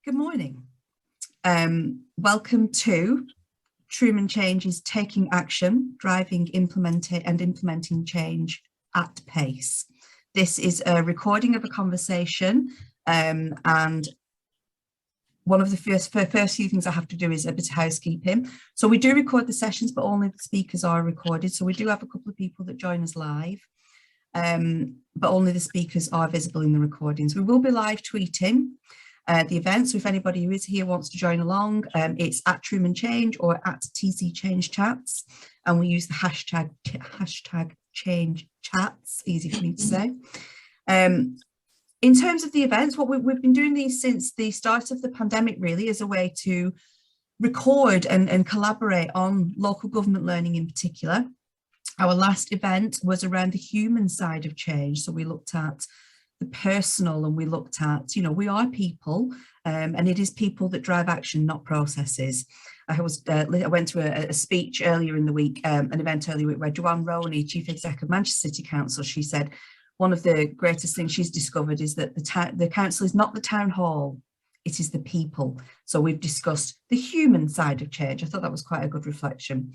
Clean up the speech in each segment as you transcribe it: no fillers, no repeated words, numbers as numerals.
Good morning. Welcome to Truman Change's Taking Action, Driving, Implementing Change at Pace. This is a recording of a conversation, and one of the first few things I have to do is a bit of housekeeping. So we do record the sessions, but only the speakers are recorded. So we do have a couple of people that join us live, but only the speakers are visible in the recordings. We will be live tweeting the event, so if anybody who is here wants to join along, it's at Truman Change or at TC Change Chats, and we use the hashtag Change Chats, easy for me to say. In terms of the events, what we've been doing these since the start of the pandemic, really, as a way to record and collaborate on local government learning in particular. Our last event was around the human side of change, so we looked at the personal, and we looked at, we are people, and it is people that drive action, not processes. I went to a speech earlier in the week, an event earlier where Joanne Roney, Chief Exec of Manchester City Council, she said one of the greatest things she's discovered is that the council is not the town hall, it is the people. So we've discussed the human side of change. I thought that was quite a good reflection.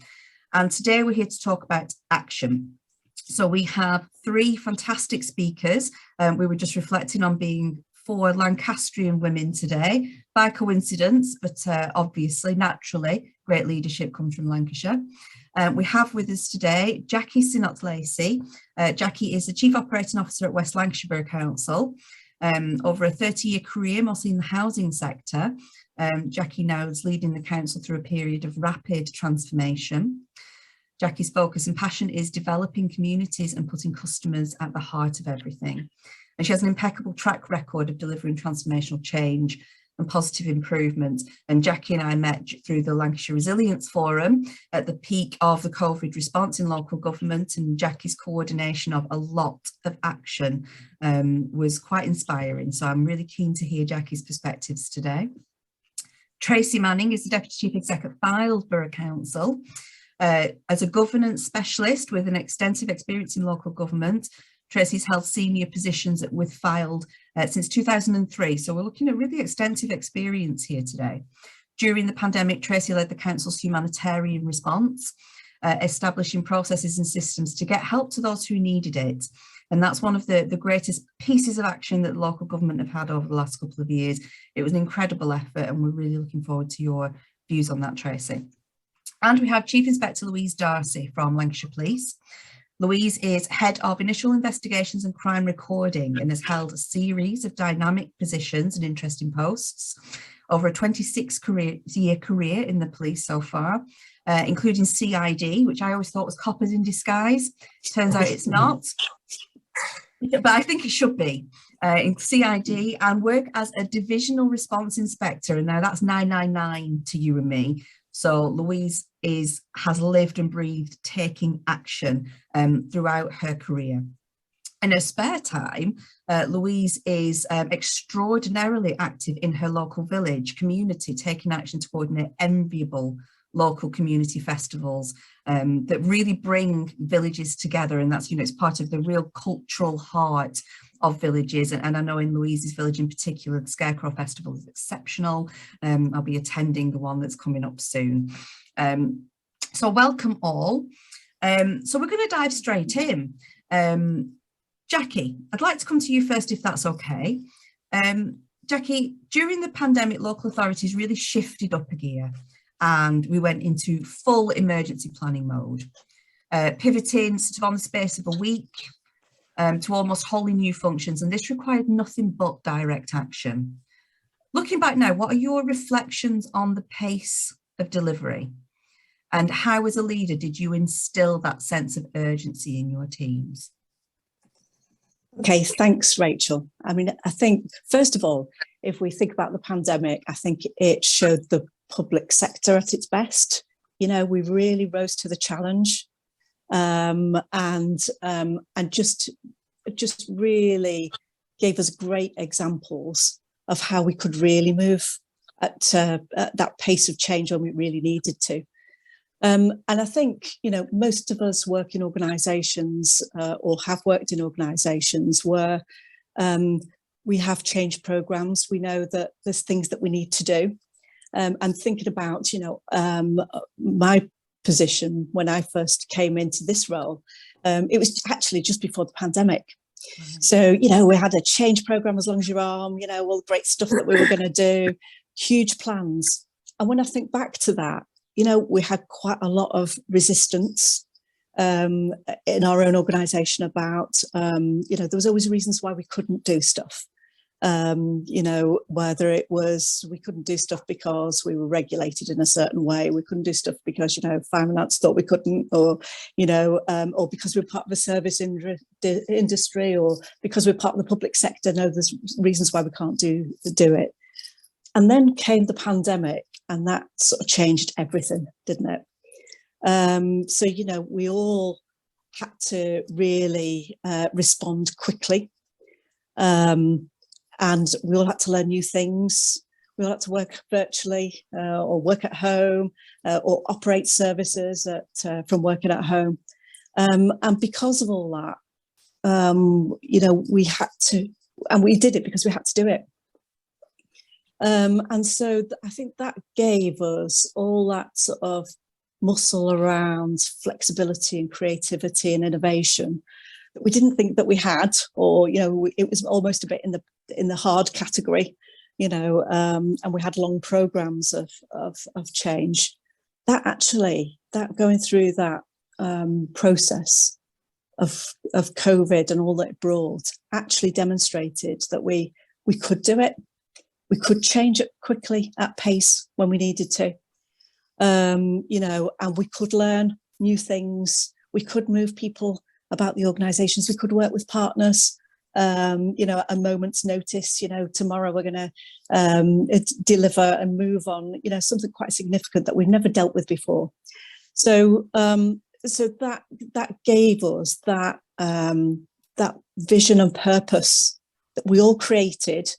And today we're here to talk about action. So we have three fantastic speakers. We were just reflecting on being 4 Lancastrian women today, by coincidence, but obviously, naturally, great leadership comes from Lancashire. We have with us today Jacqui Sinnott-Lacey. Jacqui is the Chief Operating Officer at West Lancashire Borough Council. Over a 30-year career, mostly in the housing sector. Jacqui now is leading the council through a period of rapid transformation. Jacqui's focus and passion is developing communities and putting customers at the heart of everything. And she has an impeccable track record of delivering transformational change and positive improvement. And Jacqui and I met through the Lancashire Resilience Forum at the peak of the COVID response in local government, and Jacqui's coordination of a lot of action was quite inspiring. So I'm really keen to hear Jacqui's perspectives today. Tracy Manning is the Deputy Chief Exec at Fylde Borough Council. As a governance specialist with an extensive experience in local government, Tracy's held senior positions with Fylde since 2003. So we're looking at really extensive experience here today. During the pandemic, Tracy led the council's humanitarian response, establishing processes and systems to get help to those who needed it. And that's one of the greatest pieces of action that local government have had over the last couple of years. It was an incredible effort, and we're really looking forward to your views on that, Tracy. And we have Chief Inspector Louise Darcy from Lancashire Police. Louise is Head of Initial Investigations and Crime Recording and has held a series of dynamic positions and interesting posts over a 26-year career in the police so far, including CID, which I always thought was coppers in disguise. Turns out it's not, but I think it should be. In CID, and work as a divisional response inspector, and now that's 999 to you and me. So Louise has lived and breathed taking action throughout her career. In her spare time, Louise is extraordinarily active in her local village community, taking action to coordinate enviable local community festivals that really bring villages together. And that's, it's part of the real cultural heart of villages. And I know in Louise's village in particular, the Scarecrow Festival is exceptional. I'll be attending the one that's coming up soon. So welcome all. So we're going to dive straight in. Jacqui, I'd like to come to you first, if that's okay. Jacqui, during the pandemic, local authorities really shifted up a gear, and we went into full emergency planning mode, pivoting sort of on the space of a week to almost wholly new functions, and this required nothing but direct action. Looking back now, what are your reflections on the pace of delivery, and how as a leader did you instill that sense of urgency in your teams? Okay, thanks, Rachel. I mean, I think, first of all, if we think about the pandemic, I think it showed the public sector at its best. We really rose to the challenge, and just really gave us great examples of how we could really move at that pace of change when we really needed to. And I think, most of us work in organisations or have worked in organisations where we have change programs. We know that there's things that we need to do. And thinking about, my position when I first came into this role, it was actually just before the pandemic. Mm-hmm. So, we had a change program as long as your arm, all the great stuff that we were going to do, huge plans. And when I think back to that, we had quite a lot of resistance in our own organisation about, there was always reasons why we couldn't do stuff. Whether it was we couldn't do stuff because we were regulated in a certain way, we couldn't do stuff because, finance thought we couldn't, or because we're part of a service industry, or because we're part of the public sector. No, there's reasons why we can't do it. And then came the pandemic, and that sort of changed everything, didn't it? So, we all had to really respond quickly. And we all had to learn new things. We all had to work virtually or work at home or operate services from working at home. And because of all that, we had to, and we did it because we had to do it. And so I think that gave us all that sort of muscle around flexibility and creativity and innovation that we didn't think that we had, or, it was almost a bit in the hard category, and we had long programs of change. That going through that process of COVID and all that it brought actually demonstrated that we could do it. We could change it quickly at pace when we needed to, and we could learn new things. We could move people about the organisations. We could work with partners, at a moment's notice. Tomorrow we're going to deliver and move on, something quite significant that we've never dealt with before. So that gave us that vision and purpose that we all created.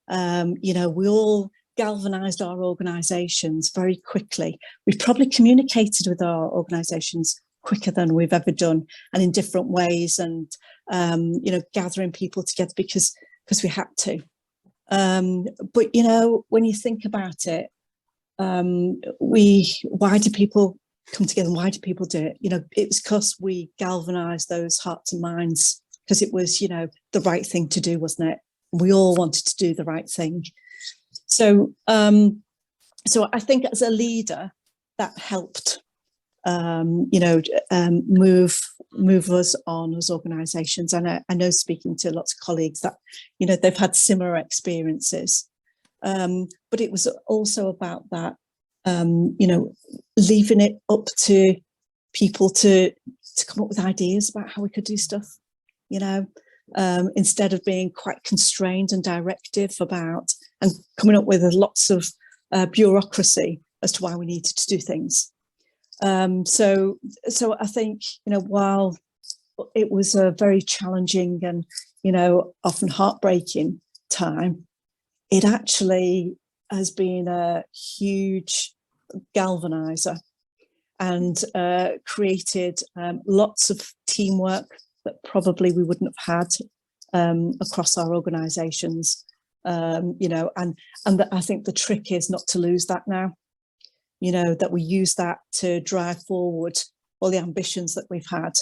We all galvanised our organisations very quickly. We've probably communicated with our organisations quicker than we've ever done, and in different ways, and gathering people together because we had to. But when you think about it, why do people come together, and why do people do it? It was because we galvanised those hearts and minds, because it was the right thing to do, wasn't it? We all wanted to do the right thing. So I think as a leader that helped move us on as organisations. And I know, speaking to lots of colleagues, that they've had similar experiences, but it was also about that leaving it up to people to come up with ideas about how we could do stuff, instead of being quite constrained and directive about, and coming up with lots of bureaucracy as to why we needed to do things. So I think, while it was a very challenging and, often heartbreaking time, it actually has been a huge galvanizer and created lots of teamwork that probably we wouldn't have had across our organisations, and that I think the trick is not to lose that now. That we use that to drive forward all the ambitions that we've had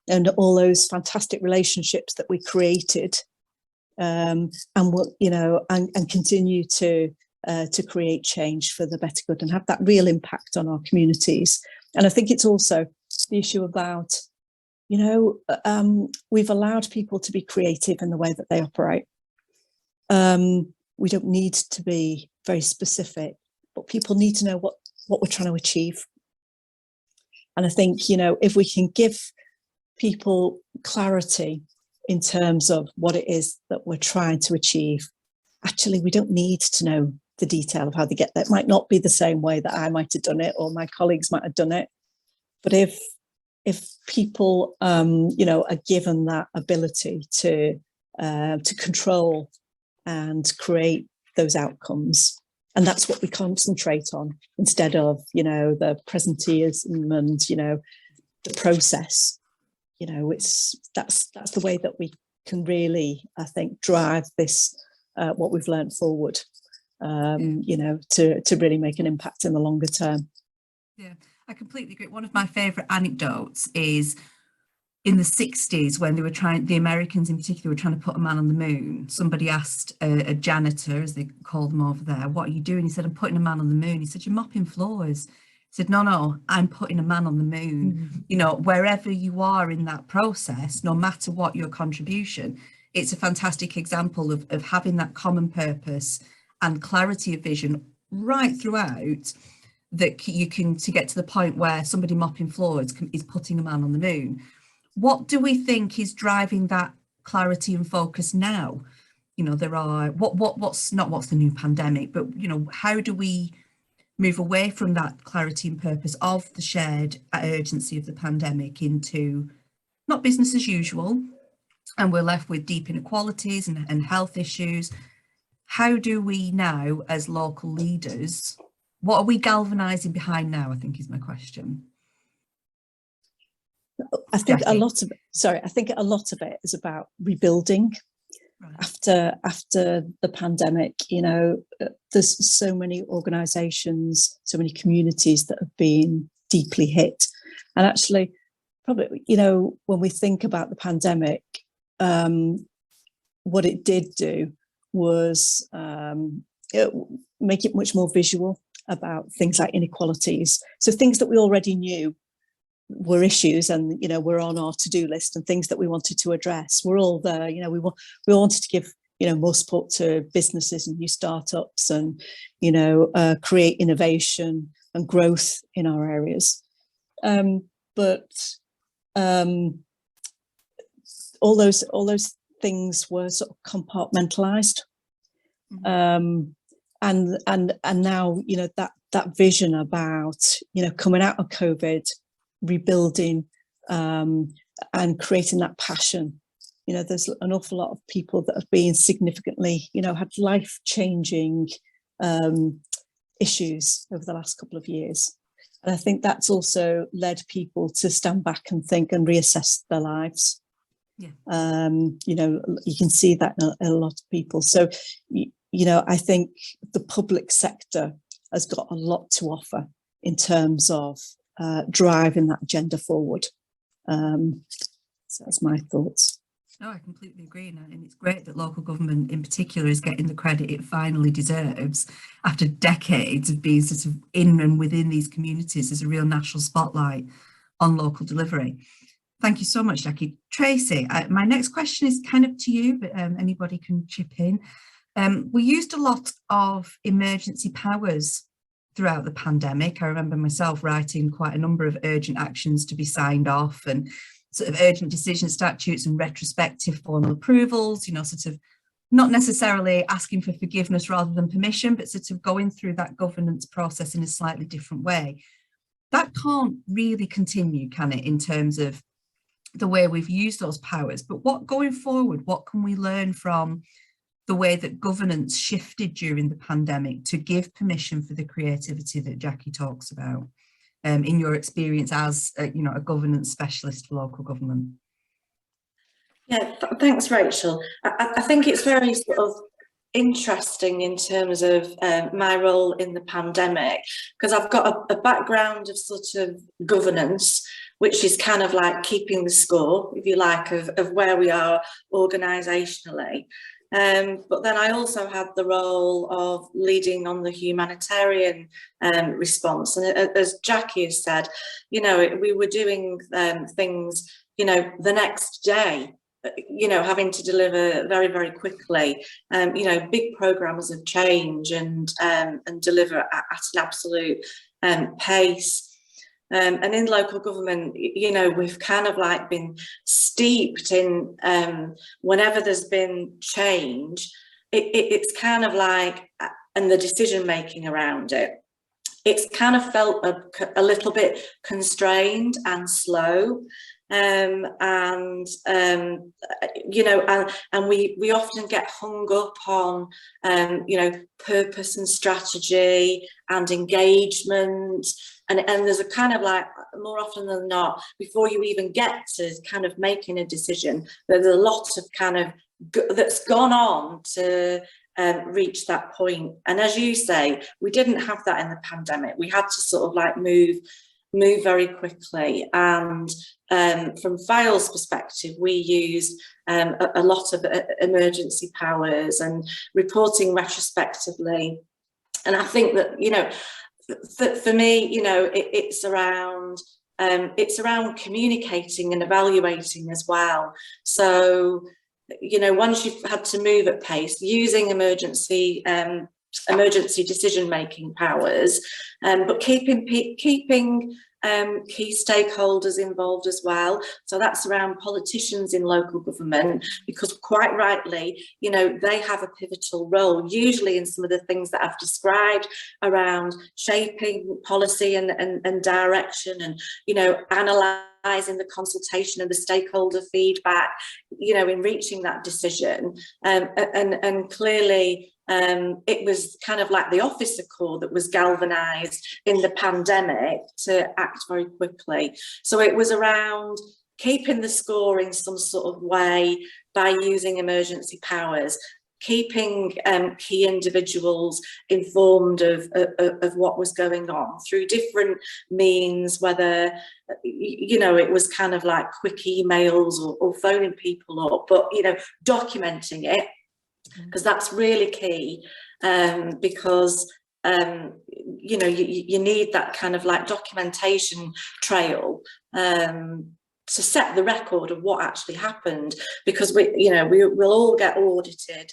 and all those fantastic relationships that we created, and continue to create change for the better good and have that real impact on our communities. And I think it's also the issue about, we've allowed people to be creative in the way that they operate. We don't need to be very specific, but people need to know what we're trying to achieve. And I think, if we can give people clarity in terms of what it is that we're trying to achieve, actually, we don't need to know the detail of how they get there. It might not be the same way that I might have done it or my colleagues might have done it. But if people, are given that ability to control and create those outcomes, and that's what we concentrate on instead of, the presenteeism and, the process. That's the way that we can really, I think, drive this what we've learned forward, you know, to really make an impact in the longer term. Yeah, I completely agree. One of my favourite anecdotes is in the 60s, when they were the Americans in particular were trying to put a man on the moon. Somebody asked a janitor, as they called them over there, what are you doing? He said, I'm putting a man on the moon. He said, you're mopping floors. He said, no, I'm putting a man on the moon. Mm-hmm. You know, wherever you are in that process, no matter what your contribution, it's a fantastic example of having that common purpose and clarity of vision right throughout, that you can, to get to the point where somebody mopping floors is putting a man on the moon. What do we think is driving that clarity and focus now? You know, there are what's the new pandemic, but you know, how do we move away from that clarity and purpose of the shared urgency of the pandemic into not business as usual, and we're left with deep inequalities and health issues? How do we now, as local leaders, what are we galvanizing behind now, I think is my question. I think Jacqui. I think a lot of it is about rebuilding. Right. After the pandemic. You know, there's so many organisations, so many communities that have been deeply hit. And actually, probably, you know, when we think about the pandemic, what it did do was make it much more visual about things like inequalities. So things that we already knew were issues and, you know, were on our to-do list, and things that we wanted to address were all there. You know, we wanted to give, you know, more support to businesses and new startups, and, you know, create innovation and growth in our areas. But all those things were sort of compartmentalized. And now, you know, that vision about, you know, coming out of COVID, rebuilding, and creating that passion. You know, there's an awful lot of people that have been significantly, you know, had life-changing issues over the last couple of years. And I think that's also led people to stand back and think and reassess their lives. Yeah. You know, you can see that in a lot of people. So, you know, I think the public sector has got a lot to offer in terms of driving that agenda forward. So that's my thoughts. No, I completely agree, and it's great that local government in particular is getting the credit it finally deserves after decades of being sort of in and within these communities as a real national spotlight on local delivery. Thank you so much, Jacqui. Tracy, my next question is kind of to you, but anybody can chip in. We used a lot of emergency powers throughout the pandemic. I remember myself writing quite a number of urgent actions to be signed off, and sort of urgent decision statutes and retrospective formal approvals, you know, sort of not necessarily asking for forgiveness rather than permission, but sort of going through that governance process in a slightly different way. That can't really continue, can it, in terms of the way we've used those powers? But what going forward, what can we learn from the way that governance shifted during the pandemic to give permission for the creativity that Jacqui talks about, in your experience as you know, a governance specialist for local government? Yeah, thanks, Rachel. I think it's very sort of interesting in terms of my role in the pandemic, because I've got a background of sort of governance, which is kind of like keeping the score, if you like, of where we are organisationally. But then I also had the role of leading on the humanitarian response. And as Jacqui has said, you know, we were doing things, you know, the next day, you know, having to deliver very, very quickly, you know, big programmes of change and deliver at an absolute pace. And in local government, you know, we've kind of like been steeped in whenever there's been change, it's kind of like, and the decision making around it, it's kind of felt a little bit constrained and slow. You know, and we often get hung up on, you know, purpose and strategy and engagement. And there's a kind of like, more often than not, before you even get to kind of making a decision, there's a lot of kind of that's gone on to reach that point. And as you say, we didn't have that in the pandemic. We had to sort of like move very quickly. And from Fylde's perspective, we used a lot of emergency powers and reporting retrospectively. And I think that, you know, for me, you know, it's around communicating and evaluating as well. So, you know, once you've had to move at pace, using emergency decision-making powers, but keeping key stakeholders involved as well. So that's around politicians in local government, because quite rightly, you know, they have a pivotal role, usually in some of the things that I've described around shaping policy and direction, and, you know, analysing the consultation and the stakeholder feedback, you know, in reaching that decision. And clearly, it was kind of like the officer corps that was galvanised in the pandemic to act very quickly. So it was around keeping the score in some sort of way by using emergency powers, keeping key individuals informed of what was going on through different means, whether, you know, it was kind of like quick emails or phoning people up, but, you know, documenting it, because that's really key, because you know, you need that kind of like documentation trail to set the record of what actually happened, because we'll all get audited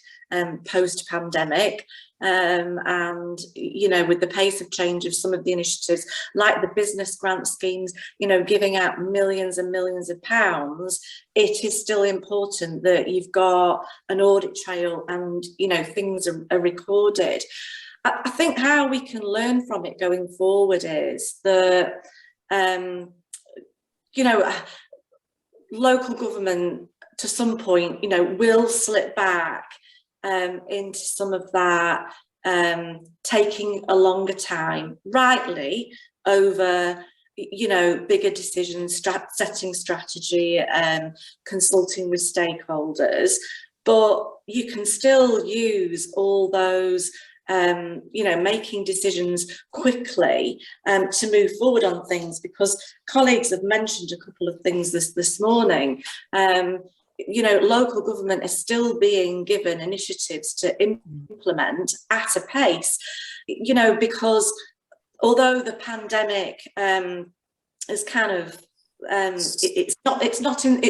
post pandemic, and, you know, with the pace of change of some of the initiatives like the business grant schemes, you know, giving out millions and millions of pounds, it is still important that you've got an audit trail and, you know, things are recorded. I think how we can learn from it going forward is that, you know, local government to some point, you know, will slip back into some of that, taking a longer time, rightly, over, you know, bigger decisions, setting strategy, consulting with stakeholders, but you can still use all those, you know, making decisions quickly to move forward on things, because colleagues have mentioned a couple of things this morning. You know, local government is still being given initiatives to implement at a pace, you know, because although the pandemic is kind of it's not in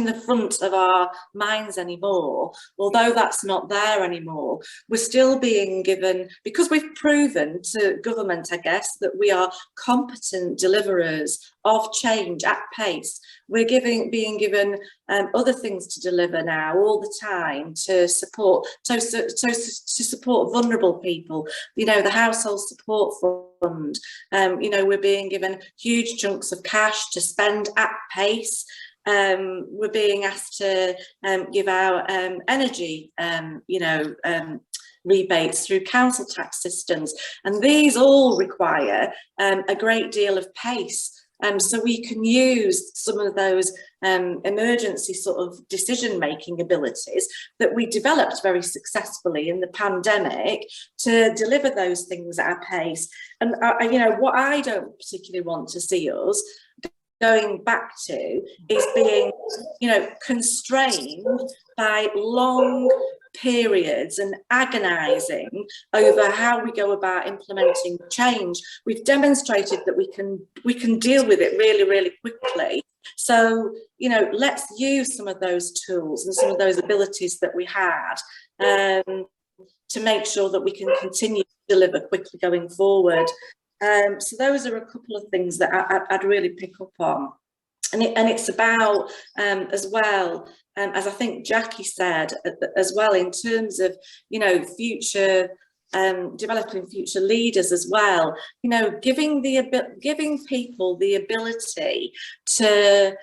the front of our minds anymore, although that's not there anymore, we're still being given, because we've proven to government, I guess, that we are competent deliverers of change at pace. We're being given other things to deliver now all the time to support vulnerable people. You know, the household support fund. You know, we're being given huge chunks of cash to spend at pace. We're being asked to give out energy, you know, rebates through council tax systems, and these all require a great deal of pace. So we can use some of those emergency sort of decision-making abilities that we developed very successfully in the pandemic to deliver those things at a pace. And you know, what I don't particularly want to see us going back to is being, you know, constrained by long periods and agonising over how we go about implementing change. We've demonstrated that we can deal with it really, really quickly. So, you know, let's use some of those tools and some of those abilities that we had to make sure that we can continue to deliver quickly going forward. So those are a couple of things that I'd really pick up on. And it's about, as well, as I think Jacqui said as well, in terms of, you know, future, developing future leaders as well, you know, giving people the ability to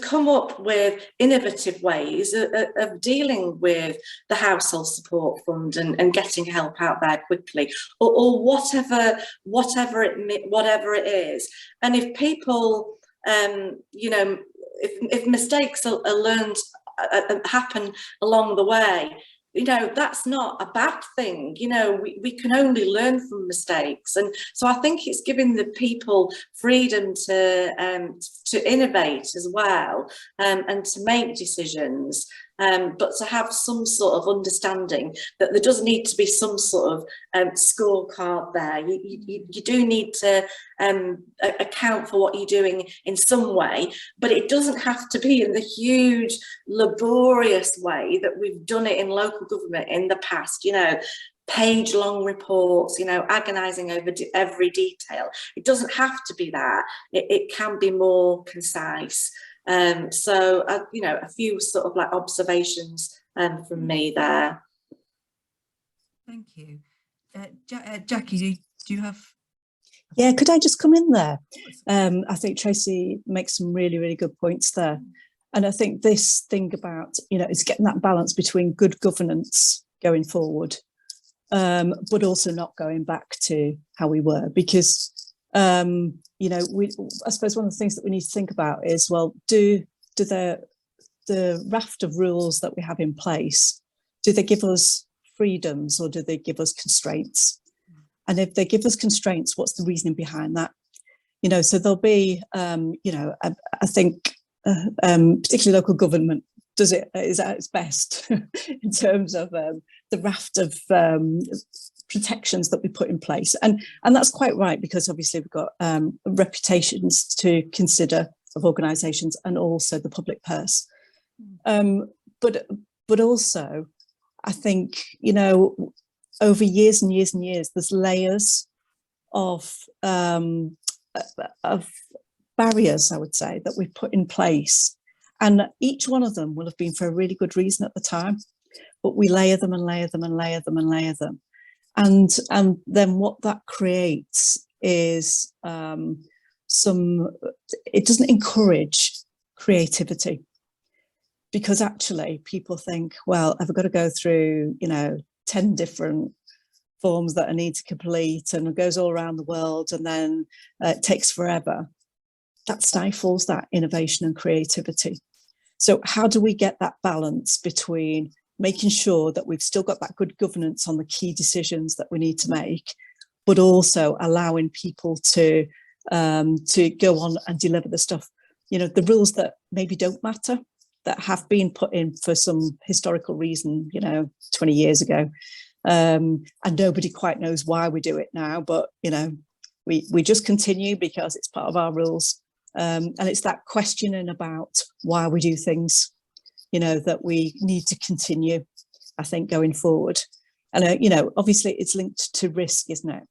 come up with innovative ways of dealing with the household support fund and getting help out there quickly, or whatever it is. And if people, you know, if mistakes are learned, happen along the way, you know, that's not a bad thing. You know, we can only learn from mistakes. And so I think it's giving the people freedom to innovate as well, and to make decisions, but to have some sort of understanding that there does need to be some sort of scorecard there. You do need to account for what you're doing in some way, but it doesn't have to be in the huge laborious way that we've done it in local government in the past, you know, page-long reports, you know, agonising over every detail. It doesn't have to be that. It can be more concise. So, you know, a few sort of like observations from me there. Thank you. Jacqui, do you have? Yeah, could I just come in there? I think Tracy makes some really, really good points there. And I think this thing about, you know, it's getting that balance between good governance going forward, but also not going back to how we were, because, you know, I suppose one of the things that we need to think about is, well, do the raft of rules that we have in place, do they give us freedoms or do they give us constraints? And if they give us constraints, what's the reasoning behind that? You know, so there'll be, you know, I think particularly local government is at its best in terms of the raft of protections that we put in place. And that's quite right, because obviously we've got reputations to consider of organisations and also the public purse. But also, I think, you know, over years and years and years, there's layers of barriers, I would say, that we've put in place. And each one of them will have been for a really good reason at the time, but we layer them and layer them and layer them and layer them. And then what that creates is it doesn't encourage creativity, because actually people think, well, I've got to go through, you know, 10 different forms that I need to complete, and it goes all around the world, and then it takes forever. That stifles that innovation and creativity. So how do we get that balance between making sure that we've still got that good governance on the key decisions that we need to make, but also allowing people to go on and deliver the stuff, you know, the rules that maybe don't matter, that have been put in for some historical reason, you know, 20 years ago, and nobody quite knows why we do it now, but, you know, we just continue because it's part of our rules. And it's that questioning about why we do things, you know, that we need to continue, I think, going forward. And, you know, obviously it's linked to risk, isn't it?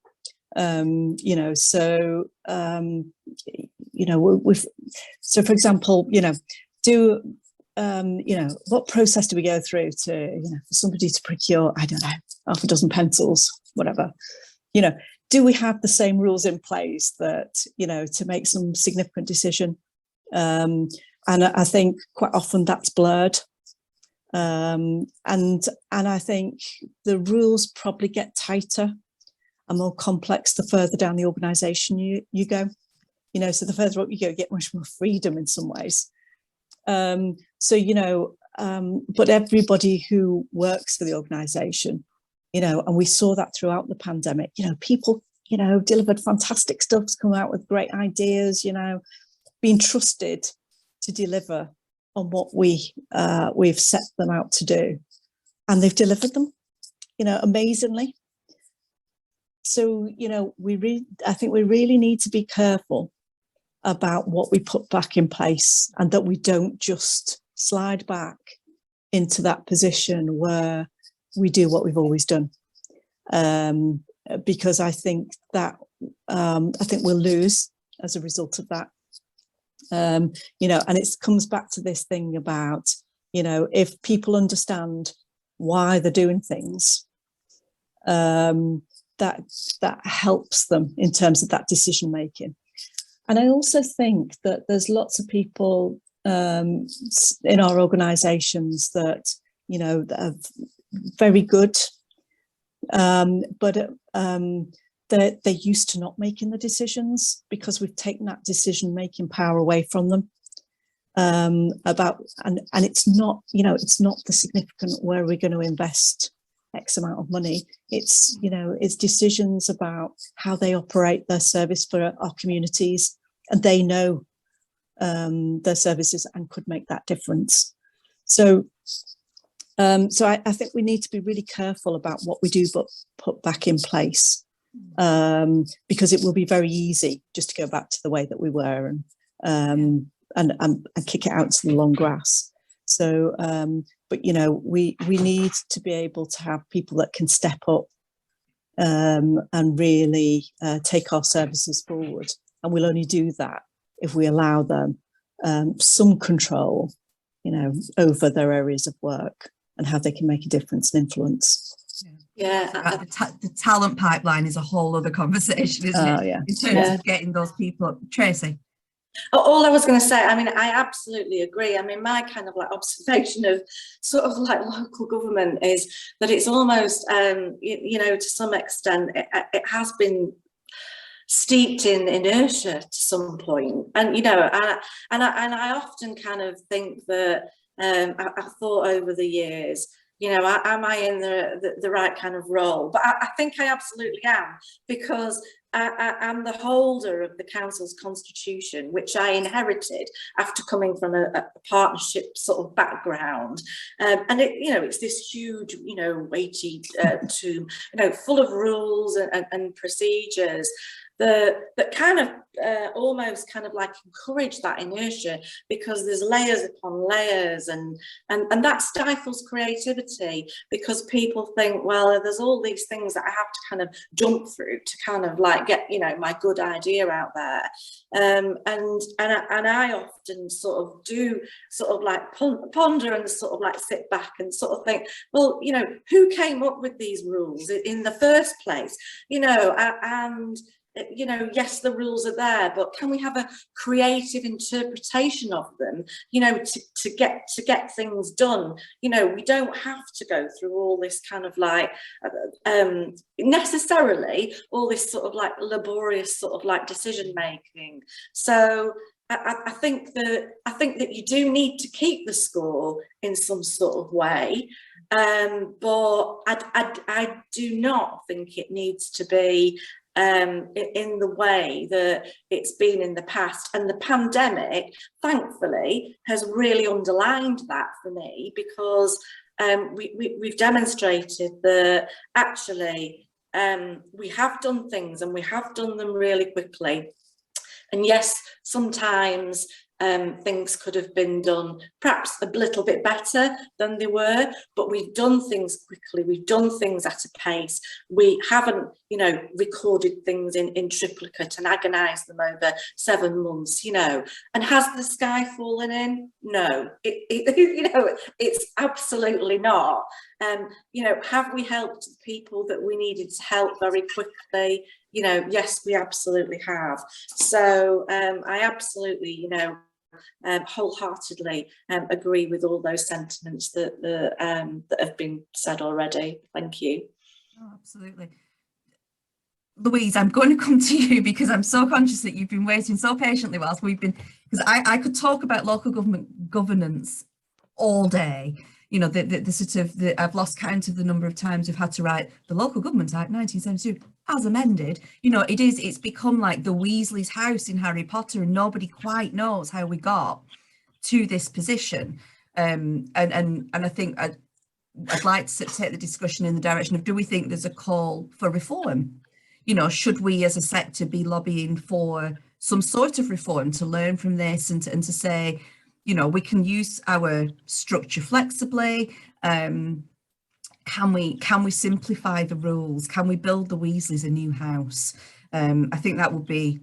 You know, so, you know, so for example, you know, you know, what process do we go through to, you know, for somebody to procure, I don't know, half a dozen pencils, whatever, you know, do we have the same rules in place that, you know, to make some significant decision? And I think quite often that's blurred. And I think the rules probably get tighter and more complex the further down the organisation you go. You know, so the further up you go, you get much more freedom in some ways. So, you know, but everybody who works for the organisation, you know, and we saw that throughout the pandemic, you know, people, you know, delivered fantastic stuff, come out with great ideas, you know, being trusted to deliver on what we've set them out to do. And they've delivered them, you know, amazingly. So, you know, I think we really need to be careful about what we put back in place, and that we don't just slide back into that position where we do what we've always done, because I think that we'll lose as a result of that. You know, and it comes back to this thing about, you know, if people understand why they're doing things, that helps them in terms of that decision making. And I also think that there's lots of people in our organisations that, you know, that are very good, but they're used to not making the decisions because we've taken that decision-making power away from them. about, and it's not, you know, it's not the significant where we're going to invest X amount of money. It's, you know, it's decisions about how they operate their service for our communities, and they know their services and could make that difference. So I think we need to be really careful about what we do but put back in place, because it will be very easy just to go back to the way that we were and kick it out to the long grass. So, but you know, we need to be able to have people that can step up and really take our services forward, and we'll only do that if we allow them some control, you know, over their areas of work and how they can make a difference and influence. Yeah, the talent pipeline is a whole other conversation, isn't it? Yeah. In terms of getting those people up. Tracy? All I was going to say, I mean, I absolutely agree. I mean, my kind of like observation of sort of like local government is that it's almost, you know, to some extent, it has been steeped in inertia to some point. And, you know, and I often kind of think that I've thought over the years, you know, am I in the right kind of role? But I think I absolutely am, because I'm the holder of the council's constitution, which I inherited after coming from a partnership sort of background. And it, you know, it's this huge, you know, weighty tomb, you know, full of rules and procedures that kind of almost kind of like encourage that inertia, because there's layers upon layers, and that stifles creativity, because people think, well, there's all these things that I have to kind of jump through to kind of like get, you know, my good idea out there. And I often sort of do sort of like ponder and sort of like sit back and sort of think, well, you know, who came up with these rules in the first place, you know, and you know, yes, the rules are there, but can we have a creative interpretation of them, you know, to get things done? You know, we don't have to go through all this kind of like necessarily all this sort of like laborious sort of like decision making. So I think that you do need to keep the score in some sort of way, but I do not think it needs to be in the way that it's been in the past. And the pandemic, thankfully, has really underlined that for me, because we've demonstrated that actually we have done things, and we have done them really quickly. And yes, sometimes things could have been done perhaps a little bit better than they were, but we've done things quickly, we've done things at a pace. We haven't, you know, recorded things in triplicate and agonised them over 7 months, you know. And has the sky fallen in? No, you know, it's absolutely not. You know, have we helped the people that we needed to help very quickly? You know, yes, we absolutely have. So I absolutely, you know, wholeheartedly agree with all those sentiments that have been said already. Thank you. Oh, absolutely. Louise, I'm going to come to you, because I'm so conscious that you've been waiting so patiently whilst we've been, because I could talk about local government governance all day. You know, the sort of, I've lost count of the number of times we've had to write the Local Government Act 1972 as amended. You know, it's become like the Weasley's house in Harry Potter, and nobody quite knows how we got to this position. And I think I'd like to take the discussion in the direction of, do we think there's a call for reform? You know, should we as a sector be lobbying for some sort of reform to learn from this, and to say, you know, we can use our structure flexibly. Can we simplify the rules? Can we build the Weasleys a new house? I think that would be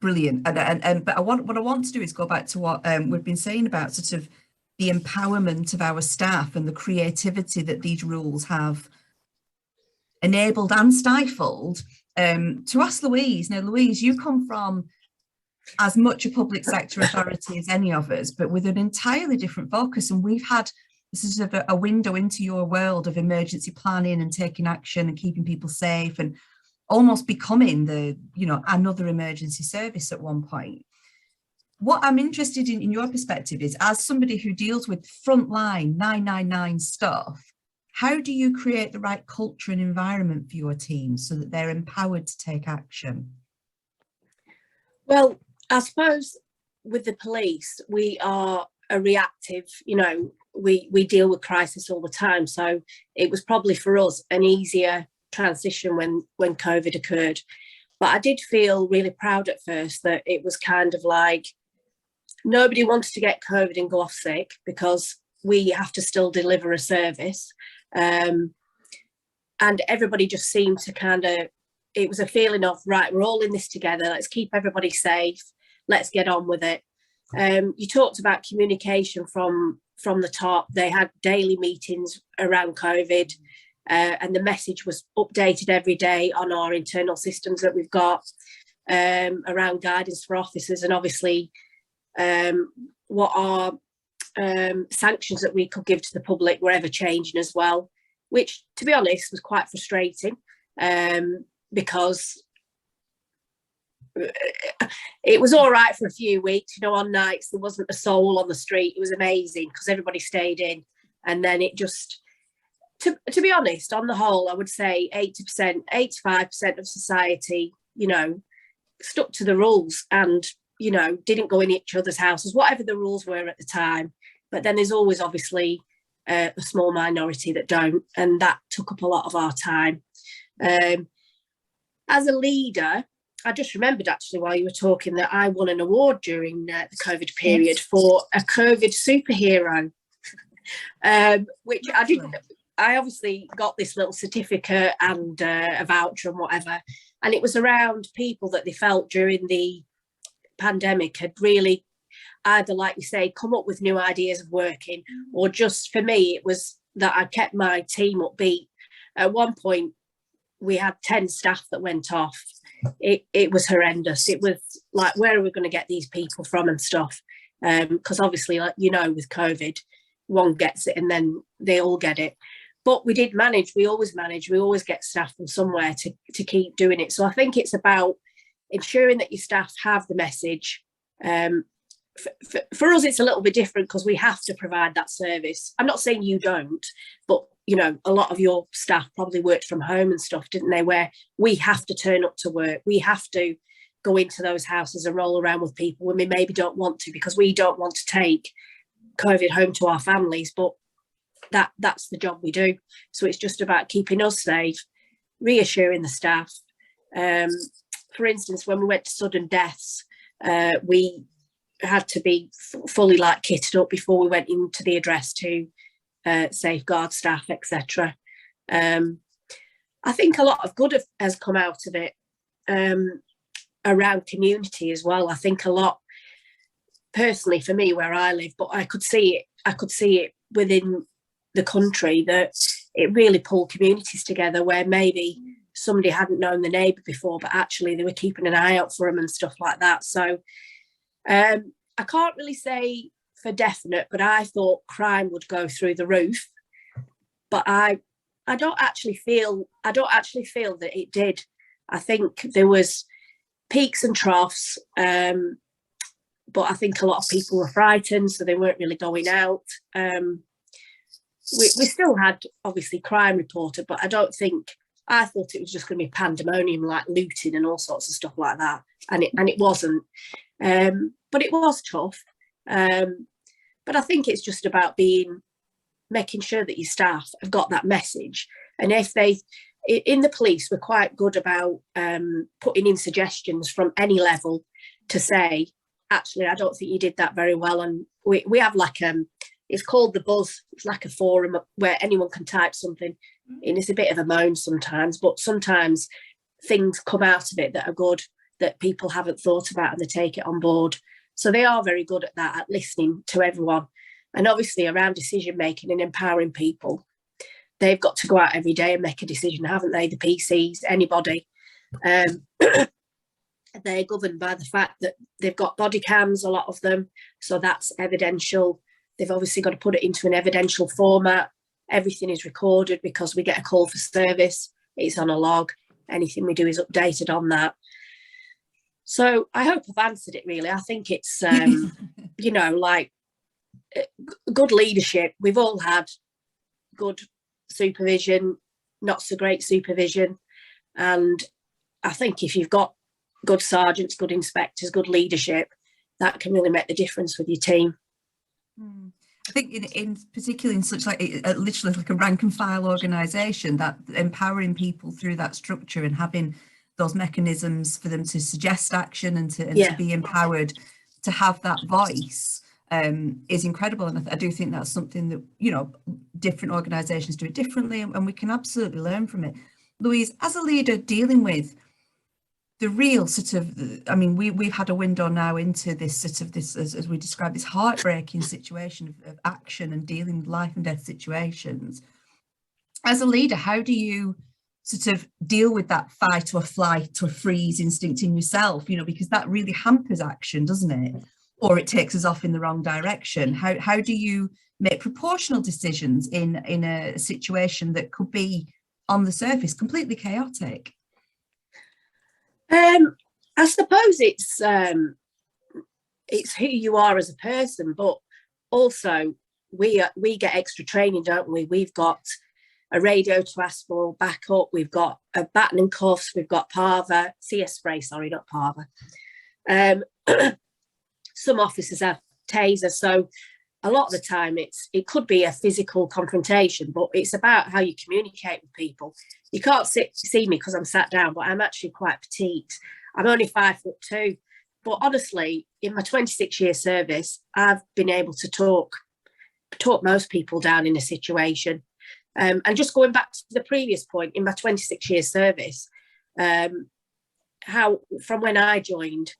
brilliant. But what I want to do is go back to what we've been saying about sort of the empowerment of our staff and the creativity that these rules have enabled and stifled. To ask Louise, now Louise, you come from as much a public sector authority as any of us, but with an entirely different focus. And we've had this is a window into your world of emergency planning and taking action and keeping people safe, and almost becoming the, you know, another emergency service at one point. What I'm interested in your perspective is, as somebody who deals with frontline 999 staff, how do you create the right culture and environment for your team so that they're empowered to take action? Well, I suppose with the police, we are a reactive, we deal with crisis all the time. So it was probably for us an easier transition when COVID occurred. But I did feel really proud at first that it was kind of like nobody wanted to get COVID and go off sick, because we have to still deliver a service. And everybody just seemed to it was a feeling of, right, we're all in this together. Let's keep everybody safe. Let's get on with it. You talked about communication from the top. They had daily meetings around COVID, and the message was updated every day on our internal systems that we've got around guidance for officers, and obviously what are sanctions that we could give to the public were ever changing as well, which, to be honest, was quite frustrating, because it was all right for a few weeks. On nights there wasn't a soul on the street. It was amazing because everybody stayed in, and then it just, to be honest, on the whole, I would say 80%, 85% of society, stuck to the rules and, didn't go in each other's houses, whatever the rules were at the time. But then there's always obviously a small minority that don't, and that took up a lot of our time. As a leader, I just remembered actually while you were talking that I won an award during the COVID period for a COVID superhero, which I didn't. I obviously got this little certificate and a voucher and whatever, and it was around people that they felt during the pandemic had really either, like you say, come up with new ideas of working, or just for me, it was that I kept my team upbeat. At one point, we had 10 staff that went off. It was horrendous. It was like, where are we going to get these people from and stuff? Because obviously, like, with COVID, one gets it and then they all get it. But we did manage. We always get staff from somewhere to keep doing it. So I think it's about ensuring that your staff have the message. For us, it's a little bit different because we have to provide that service. I'm not saying you don't, but a lot of your staff probably worked from home and stuff, didn't they? Where we have to turn up to work. We have to go into those houses and roll around with people when we maybe don't want to, because we don't want to take COVID home to our families. But that's the job we do. So it's just about keeping us safe, reassuring the staff. For instance, when we went to sudden deaths, we had to be fully kitted up before we went into the address to safeguard staff, etc. I think a lot of good has come out of it around community as well. I think a lot, personally for me where I live, but I could see it within the country, that it really pulled communities together where maybe somebody hadn't known the neighbour before, but actually they were keeping an eye out for them and stuff like that. So I can't really say for definite, but I thought crime would go through the roof. But I don't actually feel that it did. I think there was peaks and troughs, but I think a lot of people were frightened, so they weren't really going out. We still had obviously crime reported, but I thought it was just going to be pandemonium, like looting and all sorts of stuff like that, and it wasn't. But it was tough. But I think it's just about making sure that your staff have got that message. And if in the police, we're quite good about putting in suggestions from any level to say, actually, I don't think you did that very well. And we have it's called the Buzz. It's like a forum where anyone can type something. And it's a bit of a moan sometimes, but sometimes things come out of it that are good, that people haven't thought about, and they take it on board. So they are very good at that, at listening to everyone. And obviously around decision making and empowering people, they've got to go out every day and make a decision, haven't they? The PCs, anybody. They're governed by the fact that they've got body cams, a lot of them. So that's evidential. They've obviously got to put it into an evidential format. Everything is recorded because we get a call for service. It's on a log. Anything we do is updated on that. So I hope I've answered it really. I think it's, you know, like good leadership. We've all had good supervision, not so great supervision. And I think if you've got good sergeants, good inspectors, good leadership, that can really make the difference with your team. I think in particularly in such like literally like a rank and file organisation, that empowering people through that structure and having those mechanisms for them to suggest action and to be empowered to have that voice is incredible. And I do think that's something that, you know, different organisations do it differently, and we can absolutely learn from it. Louise, as a leader dealing with the real sort of, I mean, we've had a window now into this sort of this, as we described, this heartbreaking situation of action and dealing with life and death situations. As a leader, how do you sort of deal with that fight or flight or freeze instinct in yourself, you know, because that really hampers action, doesn't it? Or it takes us off in the wrong direction. How do you make proportional decisions in a situation that could be on the surface completely chaotic? I suppose it's who you are as a person, but also we get extra training, don't we? We've got a radio to ask for backup. We've got a baton and cuffs. We've got parva, CS spray. Sorry, not parva. Some officers have tasers, so a lot of the time it could be a physical confrontation, but it's about how you communicate with people. You can't see me because I'm sat down, but I'm actually quite petite. I'm only 5'2", but honestly, in my 26-year service, I've been able to talk most people down in a situation. And just going back to the previous point, in my 26-year service, how from when I joined,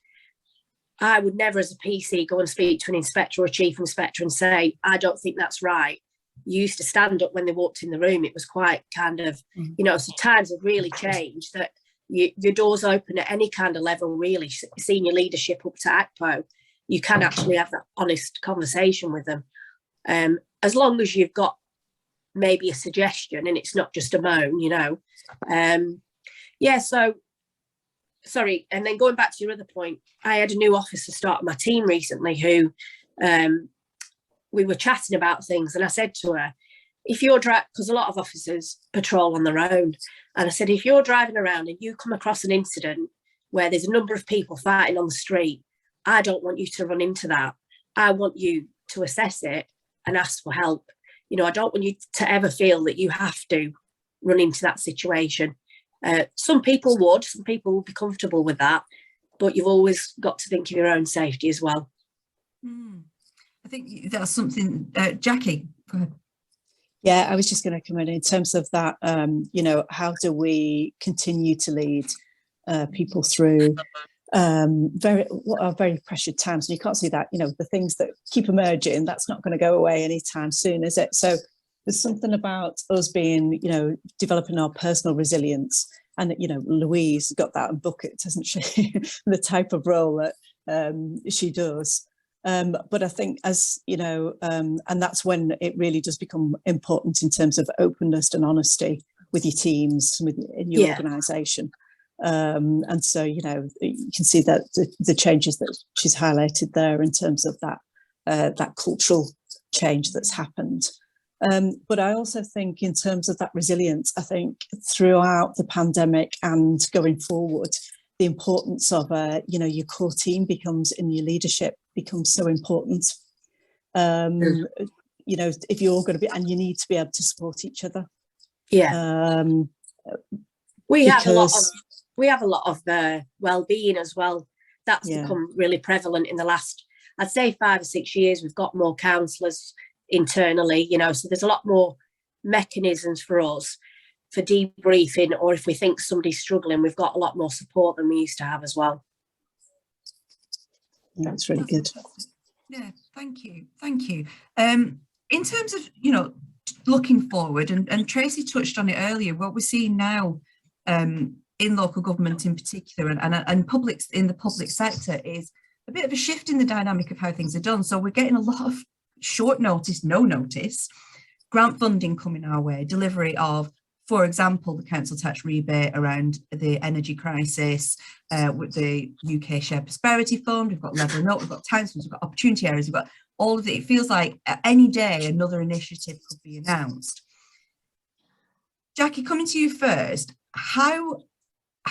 I would never as a PC go and speak to an inspector or a chief inspector and say, I don't think that's right. You used to stand up when they walked in the room. It was quite kind of, you know, so times have really changed, that your doors open at any kind of level, really, senior leadership up to ACPO. You can actually have that honest conversation with them. As long as you've got maybe a suggestion and it's not just a moan, you know. So sorry, and then going back to your other point, I had a new officer start my team recently who we were chatting about things, and I said to her, if you're driving, because a lot of officers patrol on their own, and I said, if you're driving around and you come across an incident where there's a number of people fighting on the street, I don't want you to run into that. I want you to assess it and ask for help. You know, I don't want you to ever feel that you have to run into that situation. Some people will be comfortable with that, but you've always got to think of your own safety as well. I think that's something, Jacqui, go ahead. Yeah, I was just going to come in terms of that, you know, how do we continue to lead people through what are very pressured times? And you can't see that, you know, the things that keep emerging, that's not going to go away anytime soon, is it? So there's something about us being, you know, developing our personal resilience. And, you know, Louise got that in buckets, hasn't she? The type of role that she does. But I think, as you know, and that's when it really does become important in terms of openness and honesty with your teams, in your organisation. And so, you know, you can see that the changes that she's highlighted there in terms of that cultural change that's happened. But I also think in terms of that resilience, I think throughout the pandemic and going forward, the importance of, you know, your core team in your leadership becomes so important. You know, if you're going to be, and you need to be able to support each other. Yeah. We have a lot of well-being as well. That's become really prevalent in the last, I'd say 5 or 6 years. We've got more counsellors internally, you know, so there's a lot more mechanisms for us for debriefing, or if we think somebody's struggling, we've got a lot more support than we used to have as well. That's really good. Yeah, thank you. In terms of, you know, looking forward, and Tracy touched on it earlier, what we're seeing now in local government in particular, and public, in the public sector, is a bit of a shift in the dynamic of how things are done. So we're getting a lot of short notice, no notice, grant funding coming our way, delivery of For example, the council tax rebate around the energy crisis, with the UK Shared Prosperity Fund, we've got Levelling Up, we've got towns funds, we've got opportunity areas, we've got all of it. It feels like any day another initiative could be announced. Jacqui, coming to you first, how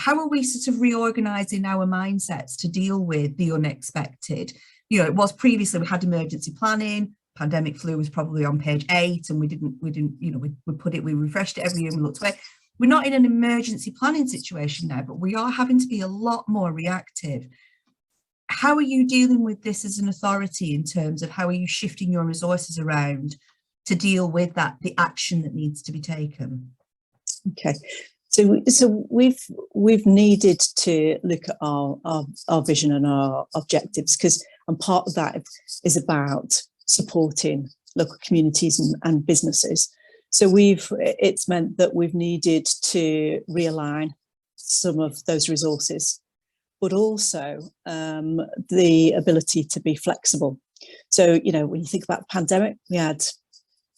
are we sort of reorganising our mindsets to deal with the unexpected? You know, it was previously we had emergency planning, pandemic flu was probably on page 8, and we didn't, you know, we refreshed it every year and we looked away. We're not in an emergency planning situation now, but we are having to be a lot more reactive. How are you dealing with this as an authority in terms of how are you shifting your resources around to deal with that, the action that needs to be taken? Okay, so we've needed to look at our vision and our objectives, and part of that is about supporting local communities and businesses. So it's meant that we've needed to realign some of those resources, but also the ability to be flexible. So, you know, when you think about the pandemic, we had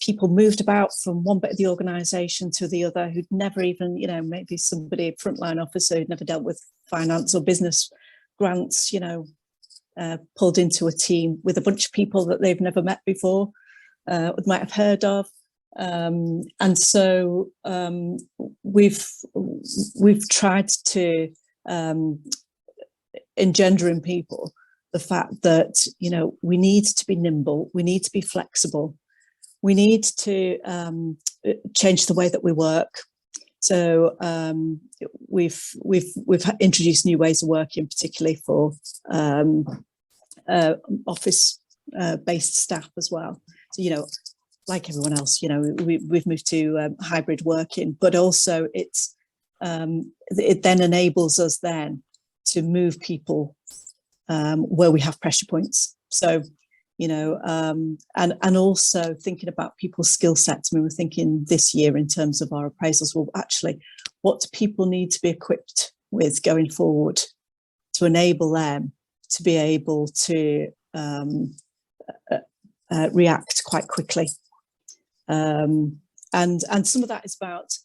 people moved about from one bit of the organisation to the other who'd never even, you know, maybe somebody, a frontline officer who'd never dealt with finance or business grants, you know, pulled into a team with a bunch of people that they've never met before, might have heard of. And so we've tried to engender in people the fact that, you know, we need to be nimble, we need to be flexible, we need to change the way that we work. So we've introduced new ways of working, particularly for office-based staff as well. So, you know, like everyone else, you know, we've moved to hybrid working, but also it then enables us then to move people where we have pressure points. So, you know, and also thinking about people's skill sets. I mean, we're thinking this year in terms of our appraisals, well, actually, what do people need to be equipped with going forward to enable them to be able to react quite quickly? And some of that is about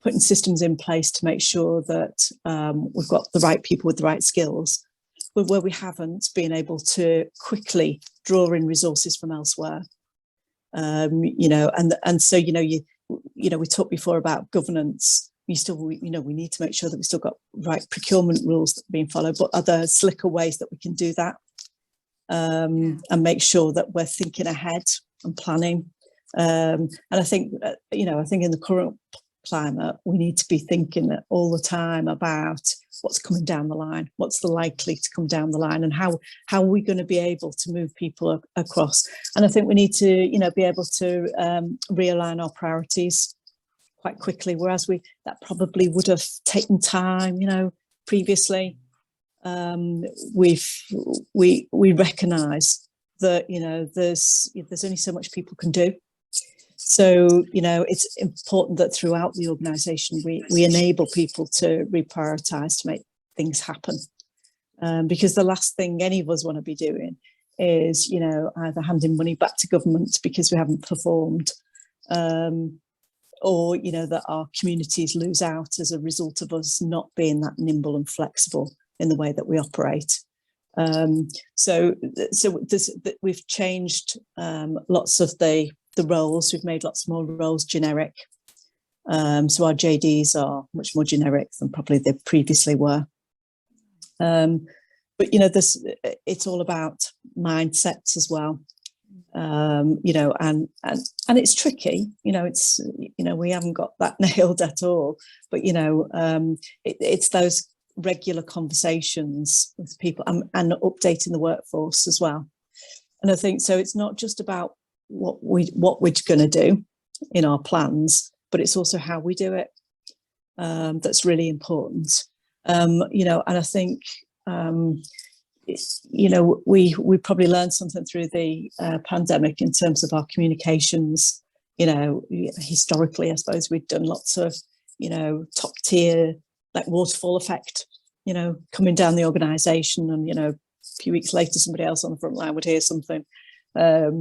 putting systems in place to make sure that we've got the right people with the right skills, but where we haven't, been able to quickly draw in resources from elsewhere. You know, and so, you know, we talked before about governance. We need to make sure that we still got right procurement rules that are being followed, but are there slicker ways that we can do that, and make sure that we're thinking ahead and planning. And I think, you know, I think in the current climate, we need to be thinking all the time about what's coming down the line, what's the likely to come down the line, and how are we going to be able to move people across. And I think we need to, you know, be able to realign our priorities quite quickly, whereas that probably would have taken time, you know, previously. We recognise that, you know, there's only so much people can do. So, you know, it's important that throughout the organisation we enable people to reprioritise to make things happen, because the last thing any of us want to be doing is, you know, either handing money back to government because we haven't performed, or, you know, that our communities lose out as a result of us not being that nimble and flexible in the way that we operate. So we've changed lots of the roles. We've made lots more roles generic. So our JDs are much more generic than probably they previously were. But, you know, it's all about mindsets as well. You know, and it's tricky, you know, we haven't got that nailed at all, but, you know, it's those regular conversations with people and updating the workforce as well. And I think so it's not just about what we're going to do in our plans, but it's also how we do it. That's really important. You know, and I think you know, we probably learned something through the pandemic in terms of our communications. You know, historically, I suppose we'd done lots of, you know, top tier, like waterfall effect, you know, coming down the organisation, and, you know, a few weeks later somebody else on the front line would hear something, but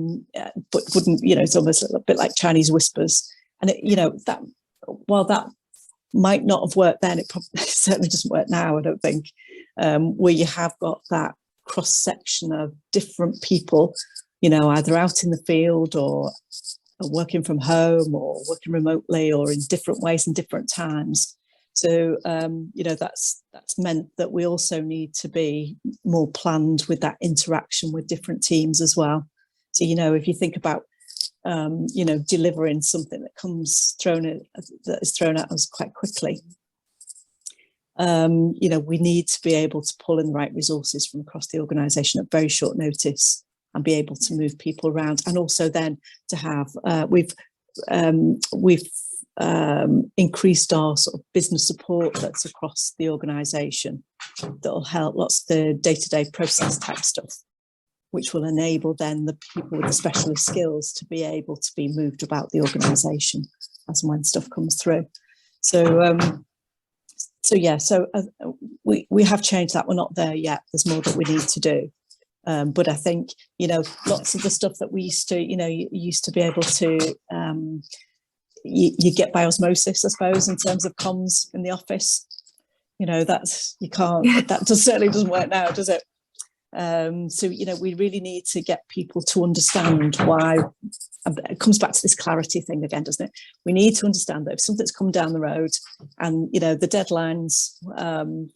wouldn't, you know, it's almost a bit like Chinese whispers. And it, you know, that while that might not have worked then, it probably certainly doesn't work now, I don't think, where you have got that cross section of different people, you know, either out in the field or working from home or working remotely or in different ways and different times. So, you know, that's meant that we also need to be more planned with that interaction with different teams as well. So, you know, if you think about, you know, delivering something that is thrown at us quite quickly, you know, we need to be able to pull in the right resources from across the organisation at very short notice and be able to move people around. And also then to have, we've increased our sort of business support that's across the organisation that'll help lots of the day-to-day process type stuff, which will enable then the people with the specialist skills to be able to be moved about the organisation as and when stuff comes through. So, so we have changed that. We're not there yet. There's more that we need to do. But I think, you know, lots of the stuff that we used to, you know, you used to be able to, you get by osmosis, I suppose, in terms of comms in the office. You know, that's, you can't, that certainly doesn't work now, does it? So, you know, we really need to get people to understand why. It comes back to this clarity thing again, doesn't it? We need to understand that if something's come down the road and, you know, the deadline's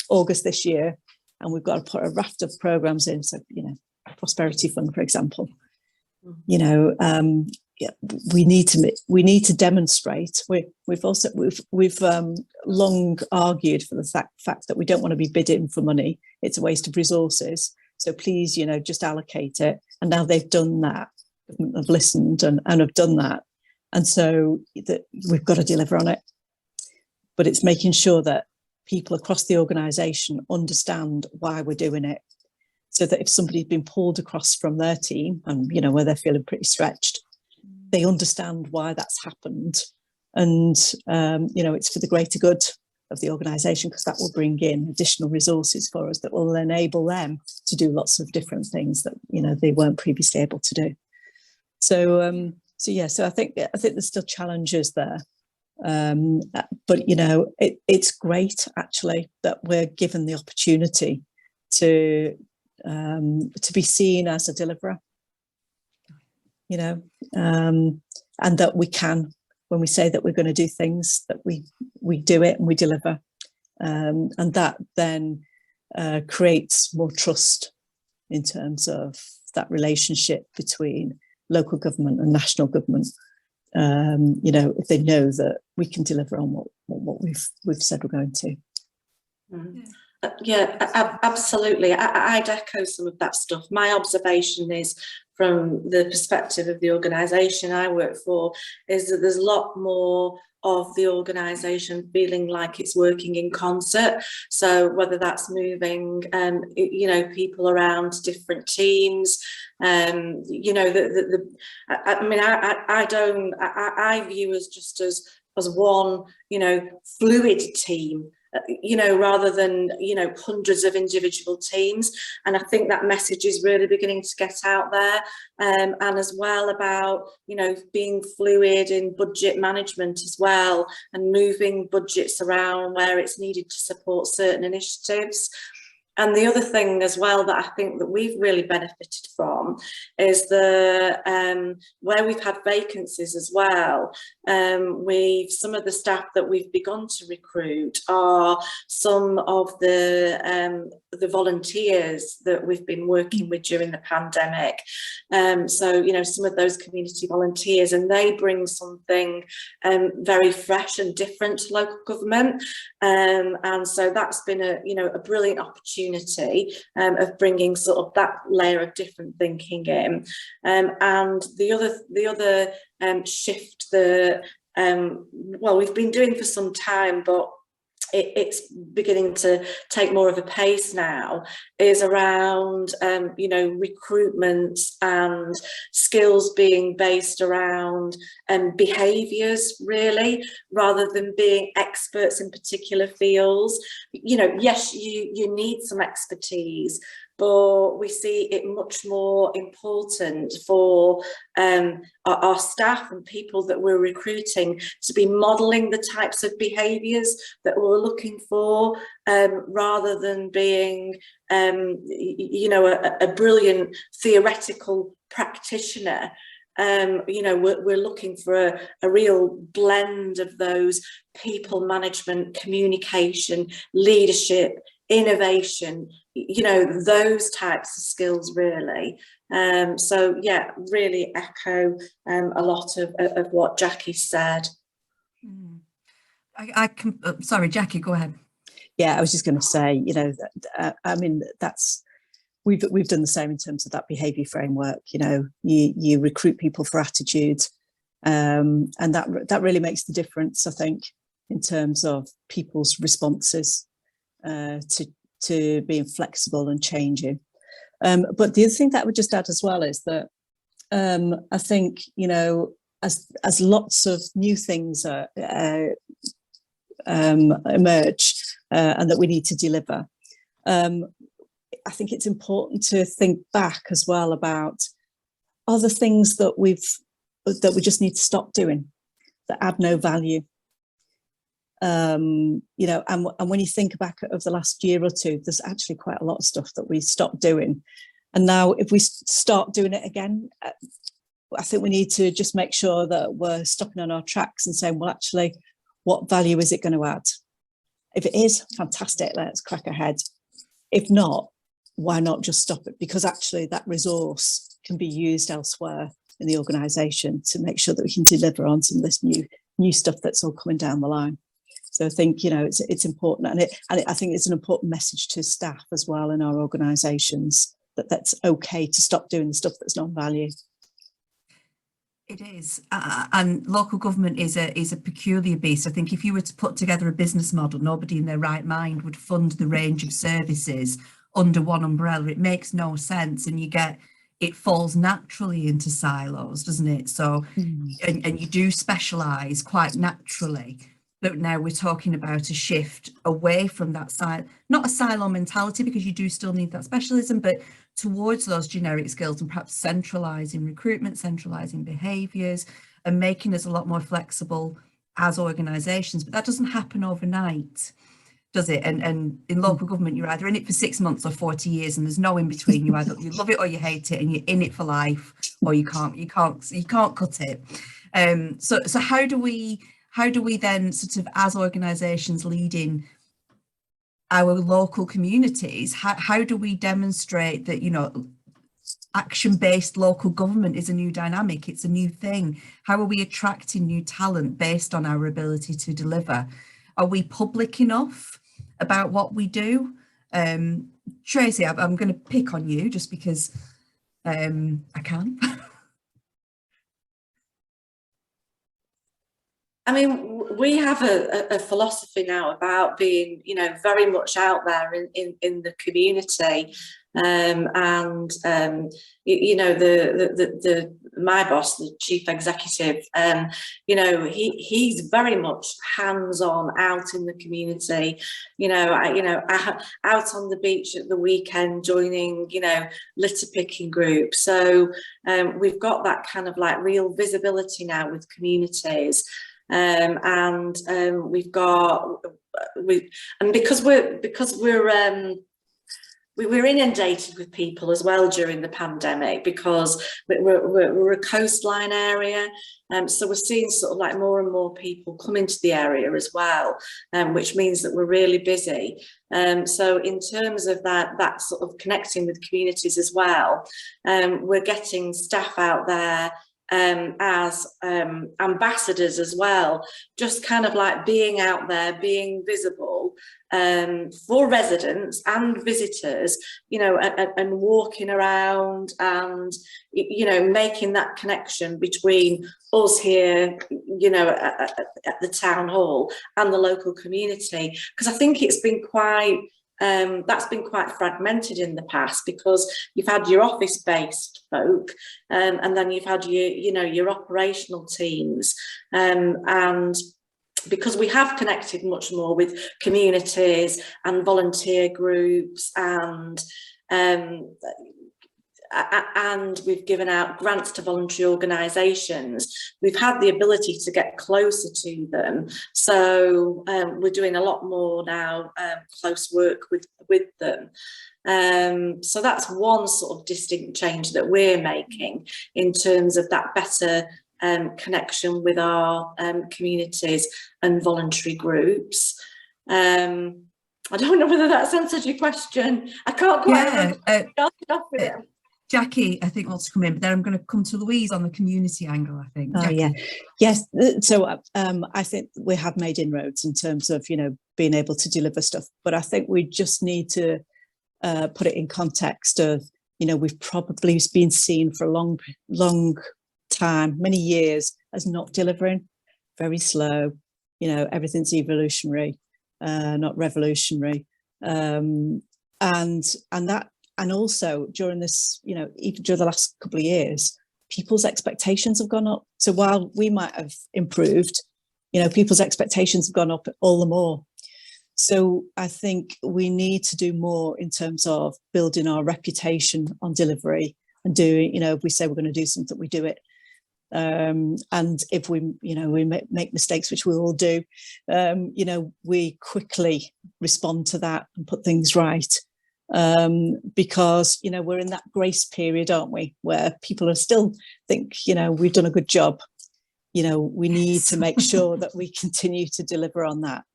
August this year, and we've got to put a raft of programs in, so, you know, prosperity fund, for example, you know, yeah, we need to demonstrate. We've long argued for the fact that we don't want to be bidding for money. It's a waste of resources. So please, you know, just allocate it. And now they've done that. Have listened and have done that. And so we've got to deliver on it. But it's making sure that people across the organisation understand why we're doing it, so that if somebody's been pulled across from their team and, you know, where they're feeling pretty stretched, they understand why that's happened. And, you know, it's for the greater good of the organisation, because that will bring in additional resources for us that will enable them to do lots of different things that, you know, they weren't previously able to do. So, so I think there's still challenges there. But, you know, it's great actually that we're given the opportunity to be seen as a deliverer, you know, and that we can, when we say that we're going to do things, that we do it and we deliver, and that then creates more trust in terms of that relationship between local government and national government. You know, if they know that we can deliver on what we've said we're going to. Mm-hmm. Yeah, absolutely. I'd echo some of that stuff. My observation is, from the perspective of the organisation I work for, is that there's a lot more of the organisation feeling like it's working in concert. So whether that's moving, you know, people around different teams, you know, I mean, I view us just as one, you know, fluid team, you know, rather than, you know, hundreds of individual teams. And I think that message is really beginning to get out there, and as well about, you know, being fluid in budget management as well, and moving budgets around where it's needed to support certain initiatives. And the other thing as well that I think that we've really benefited from is where we've had vacancies as well. Some of the staff that we've begun to recruit are some of the volunteers that we've been working with during the pandemic. So, you know, some of those community volunteers, and they bring something very fresh and different to local government. And so that's been a brilliant opportunity of bringing sort of that layer of different thinking in. And the other shift that we've been doing for some time, but it's beginning to take more of a pace now, is around you know, recruitment and skills being based around behaviours, really, rather than being experts in particular fields. You know, yes, you need some expertise, but we see it much more important for our staff and people that we're recruiting to be modelling the types of behaviours that we're looking for, rather than being, you know, a brilliant theoretical practitioner. You know, we're looking for a real blend of those people management, communication, leadership, innovation, you know, those types of skills really. So yeah, really echo a lot of what Jacqui said. I can, sorry, Jacqui, go ahead. Yeah, I was just going to say, you know, I mean, that's, we've done the same in terms of that behaviour framework. You know, you recruit people for attitude, and that really makes the difference, I think, in terms of people's responses to being flexible and changing. But the other thing that I would just add as well is that I think, you know, as lots of new things emerge and that we need to deliver, I think it's important to think back as well about other things that we just need to stop doing that add no value. You know, and when you think back over the last year or two, there's actually quite a lot of stuff that we stopped doing. And now if we start doing it again, I think we need to just make sure that we're stopping on our tracks and saying, well, actually, what value is it going to add? If it is, fantastic, let's crack ahead. If not, why not just stop it? Because actually that resource can be used elsewhere in the organisation to make sure that we can deliver on some of this new stuff that's all coming down the line. So I think, you know, it's important, and I think it's an important message to staff as well in our organisations that that's okay to stop doing the stuff that's non-value. It is, and local government is a peculiar beast. I think if you were to put together a business model, nobody in their right mind would fund the range of services under one umbrella. It makes no sense, and it falls naturally into silos, doesn't it? So, and you do specialise quite naturally. But now we're talking about a shift away from that side, not a silo mentality, because you do still need that specialism, but towards those generic skills, and perhaps centralising recruitment, centralising behaviours, and making us a lot more flexible as organisations. But that doesn't happen overnight, does it? And in local government, you're either in it for 6 months or 40 years, and there's no in between. You either you love it or you hate it, and you're in it for life, or you can't cut it. So how do we then sort of, as organisations leading our local communities, how do we demonstrate that, you know, action-based local government is a new dynamic, it's a new thing? How are we attracting new talent based on our ability to deliver? Are we public enough about what we do? Tracy, I'm going to pick on you just because I can. I mean, we have a philosophy now about being, you know, very much out there in the community, and you know, my boss, the chief executive, you know, he's very much hands-on, out in the community, you know, out on the beach at the weekend, joining, you know, litter picking groups. So we've got that kind of like real visibility now with communities. And we've got because we're inundated with people as well during the pandemic, because we're a coastline area, so we're seeing sort of like more and more people come into the area as well, which means that we're really busy. So in terms of that sort of connecting with communities as well, we're getting staff out there as ambassadors as well, just kind of like being out there, being visible for residents and visitors, you know, and walking around and, you know, making that connection between us here, you know, at the town hall and the local community. Because I think it's been quite that's been quite fragmented in the past, because you've had your office-based folk, and then you've had your operational teams, and because we have connected much more with communities and volunteer groups and and we've given out grants to voluntary organisations, we've had the ability to get closer to them. So we're doing a lot more now, close work with them. So that's one sort of distinct change that we're making in terms of that better connection with our communities and voluntary groups. I don't know whether that's answered your question. I can't quite off with it. Jacqui, I think, wants to come in, but then I'm going to come to Louise on the community angle, I think. Oh, yeah. Yes. So I think we have made inroads in terms of, being able to deliver stuff, but I think we just need to put it in context of, we've probably been seen for a long time, many years, as not delivering, very slow, everything's evolutionary, not revolutionary. And also during this, even during the last couple of years, people's expectations have gone up. So while we might have improved, people's expectations have gone up all the more. So I think we need to do more in terms of building our reputation on delivery and doing, if we say we're going to do something, we do it. And if we make mistakes, which we all do, we quickly respond to that and put things right. Because we're in that grace period, aren't we, where people are still think we've done a good job. We need to make sure that we continue to deliver on that,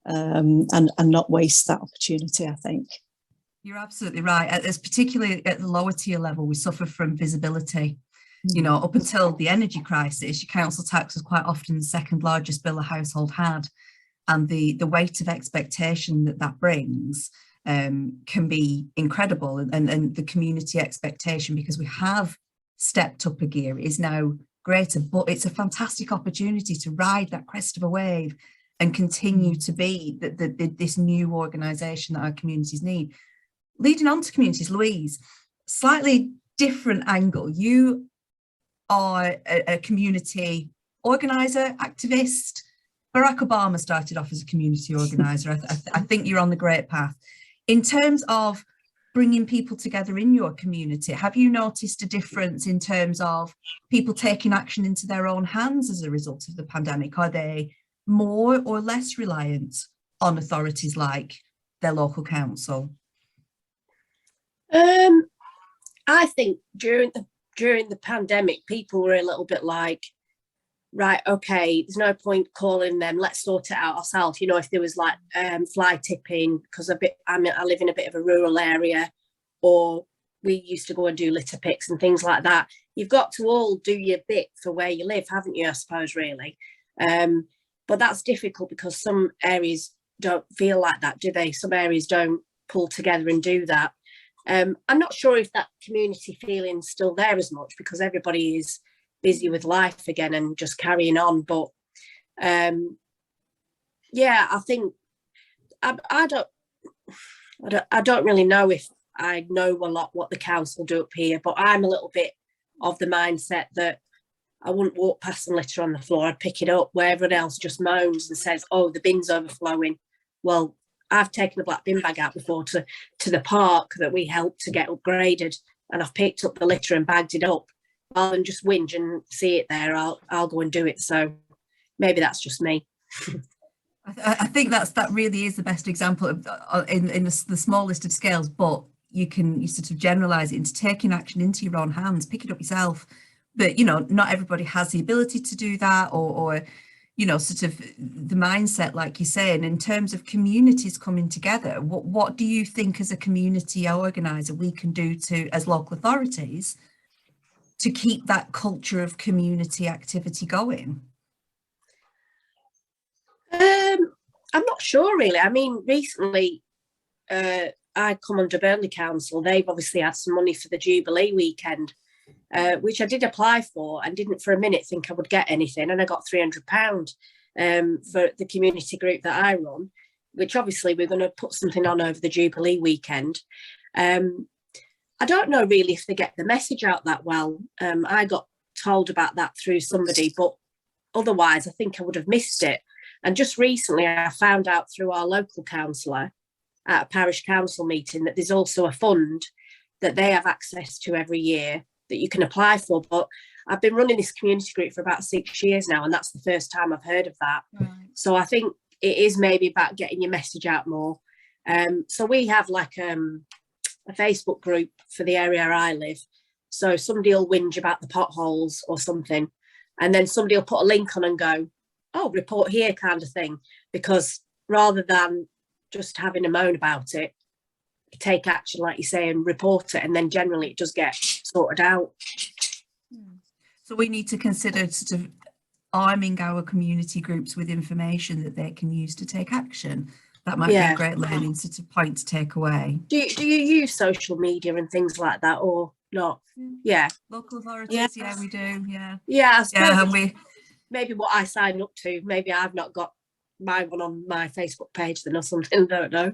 and not waste that opportunity, I think. You're absolutely right. As particularly at the lower tier level, we suffer from visibility. Up until the energy crisis, your council tax was quite often the second largest bill a household had, and the weight of expectation that brings can be incredible, and the community expectation, because we have stepped up a gear, is now greater. But it's a fantastic opportunity to ride that crest of a wave and continue to be this new organisation that our communities need. Leading on to communities, Louise, slightly different angle. You are a community organiser, activist. Barack Obama started off as a community organiser. I think you're on the great path. In terms of bringing people together in your community, have you noticed a difference in terms of people taking action into their own hands as a result of the pandemic? Are they more or less reliant on authorities like their local council? I think during the pandemic, people were a little bit like, right, okay, there's no point calling them, let's sort it out ourselves. If there was like fly tipping, because I live in a bit of a rural area, or we used to go and do litter picks and things like that. You've got to all do your bit for where you live, haven't you, I suppose, really. But that's difficult because some areas don't feel like that, do they? Some areas don't pull together and do that. I'm not sure if that community feeling's still there as much, because everybody is busy with life again and just carrying on. But I think I don't really know if I know a lot what the council do up here, but I'm a little bit of the mindset that I wouldn't walk past some litter on the floor. I'd pick it up where everyone else just moans and says, oh, the bin's overflowing. Well, I've taken a black bin bag out before to the park that we helped to get upgraded, and I've picked up the litter and bagged it up. Rather than just whinge and see it there, I'll go and do it. So maybe that's just me. I think that really is the best example of in the smallest of scales, but you sort of generalise it into taking action into your own hands, pick it up yourself. But not everybody has the ability to do that, or sort of the mindset, like you say. And in terms of communities coming together, what do you think as a community organiser we can do as local authorities to keep that culture of community activity going? I'm not sure, really. I mean, recently I come under Burnley Council. They've obviously had some money for the Jubilee weekend, which I did apply for and didn't for a minute think I would get anything. And I got £300 for the community group that I run, which obviously we're going to put something on over the Jubilee weekend. I don't know really if they get the message out that well. I got told about that through somebody, but otherwise I think I would have missed it. And just recently I found out through our local councillor at a parish council meeting that there's also a fund that they have access to every year that you can apply for. But I've been running this community group for about 6 years now, and that's the first time I've heard of that. Right. So I think it is maybe about getting your message out more. So we have like a Facebook group for the area I live. So somebody will whinge about the potholes or something, and then somebody will put a link on and go, oh, report here kind of thing. Because rather than just having a moan about it, take action, like you say, and report it, and then generally it does get sorted out. So we need to consider sort of arming our community groups with information that they can use to take action. That might be a great learning sort of point to take away. Do you use social media and things like that, or not? Yeah. Local authorities, yeah, we do, yeah. Yeah, I suppose yeah, and maybe what I sign up to, maybe I've not got my one on my Facebook page then or something, I don't know.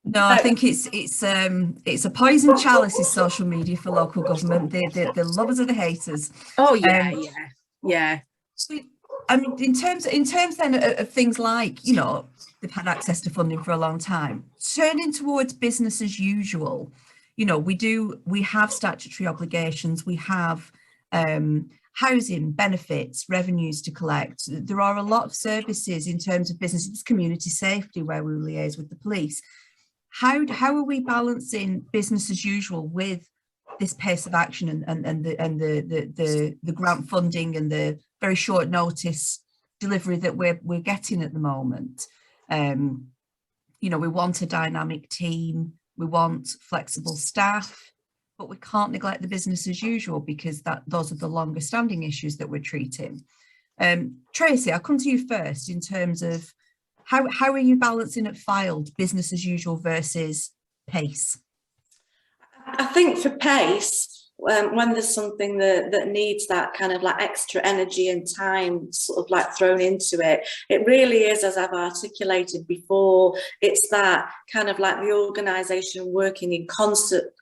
No, I think it's a poison chalice, is social media for local government. They're the lovers or the haters. Oh yeah, yeah. So, I mean, in terms then of things like, you know, they've had access to funding for a long time, turning towards business as usual. You know, we have statutory obligations, we have housing, benefits, revenues to collect. There are a lot of services in terms of business. It's community safety where we liaise with the police. How are we balancing business as usual with this pace of action and the grant funding and the very short notice delivery that we're getting at the moment? You know, we want a dynamic team, we want flexible staff, but we can't neglect the business as usual because those are the longer standing issues that we're treating. Tracy, I'll come to you first in terms of how are you balancing at Fylde business as usual versus pace? I think for pace, when there's something that needs that kind of like extra energy and time sort of like thrown into it, it really is, as I've articulated before, it's that kind of like the organisation working in concert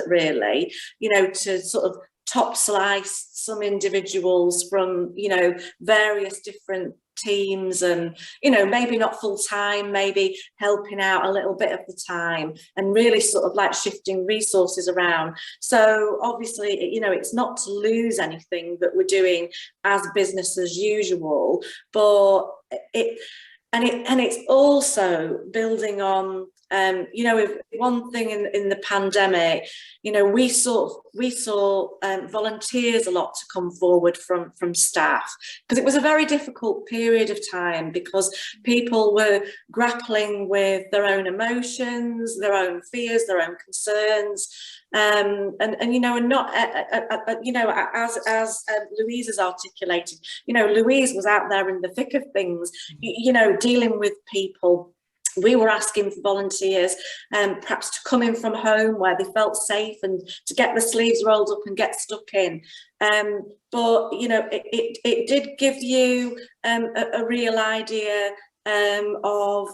really, you know, to sort of top slice some individuals from, you know, various different teams, and, you know, maybe not full time, maybe helping out a little bit of the time, and really sort of like shifting resources around. So obviously, you know, it's not to lose anything that we're doing as business as usual, but it's also building on, you know, if one thing in the pandemic, you know, we saw volunteers a lot to come forward from staff, because it was a very difficult period of time, because people were grappling with their own emotions, their own fears, their own concerns, and you know, and not you know, as Louise has articulated, you know, Louise was out there in the thick of things, you know, dealing with people. We were asking for volunteers perhaps to come in from home where they felt safe and to get the sleeves rolled up and get stuck in. But, you know, it did give you a real idea of,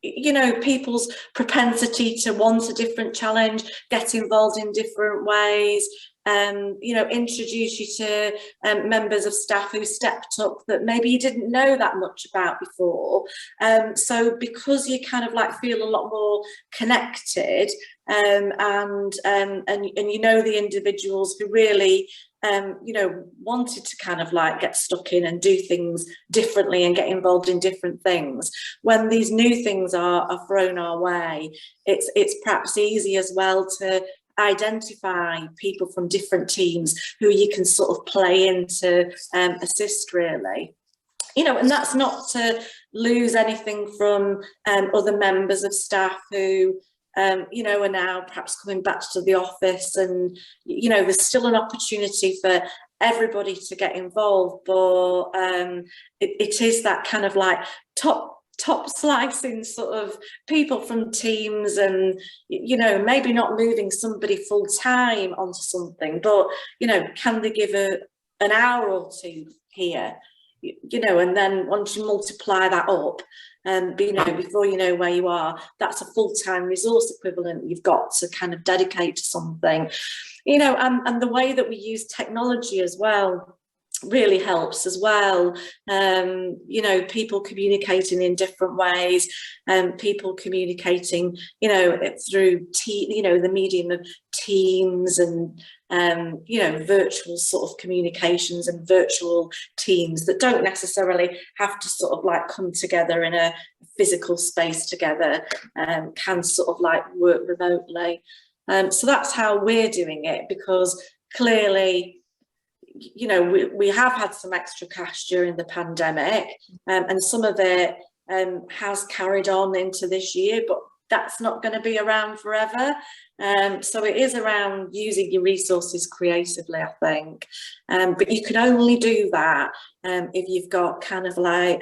you know, people's propensity to want a different challenge, get involved in different ways, you know, introduce you to members of staff who stepped up that maybe you didn't know that much about before. So because you kind of like feel a lot more connected, and you know the individuals who really you know, wanted to kind of like get stuck in and do things differently and get involved in different things, when these new things are thrown our way, it's perhaps easy as well to identify people from different teams who you can sort of play in to assist really. You know, and that's not to lose anything from other members of staff who you know, are now perhaps coming back to the office, and, you know, there's still an opportunity for everybody to get involved, but it is that kind of like top slicing sort of people from teams, and, you know, maybe not moving somebody full time onto something, but, you know, can they give an hour or two here, you know, and then once you multiply that up, you know, before you know where you are, that's a full-time resource equivalent you've got to kind of dedicate to something, you know, and the way that we use technology as well. really helps as well. You know, people communicating in different ways, people communicating, you know, through the medium of Teams and you know, virtual sort of communications and virtual teams that don't necessarily have to sort of like come together in a physical space together, can sort of like work remotely. So that's how we're doing it, because clearly, you know, we have had some extra cash during the pandemic, and some of it has carried on into this year, but that's not going to be around forever. So it is around using your resources creatively, I think. But you can only do that if you've got kind of like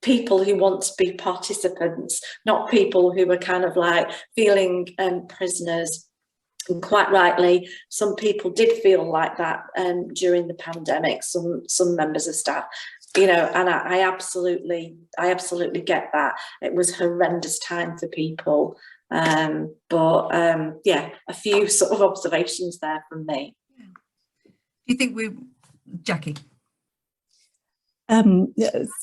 people who want to be participants, not people who are kind of like feeling prisoners. And quite rightly, some people did feel like that during the pandemic, some members of staff, you know, and I absolutely get that. It was horrendous time for people. But yeah, a few sort of observations there from me. Do you think Jacqui?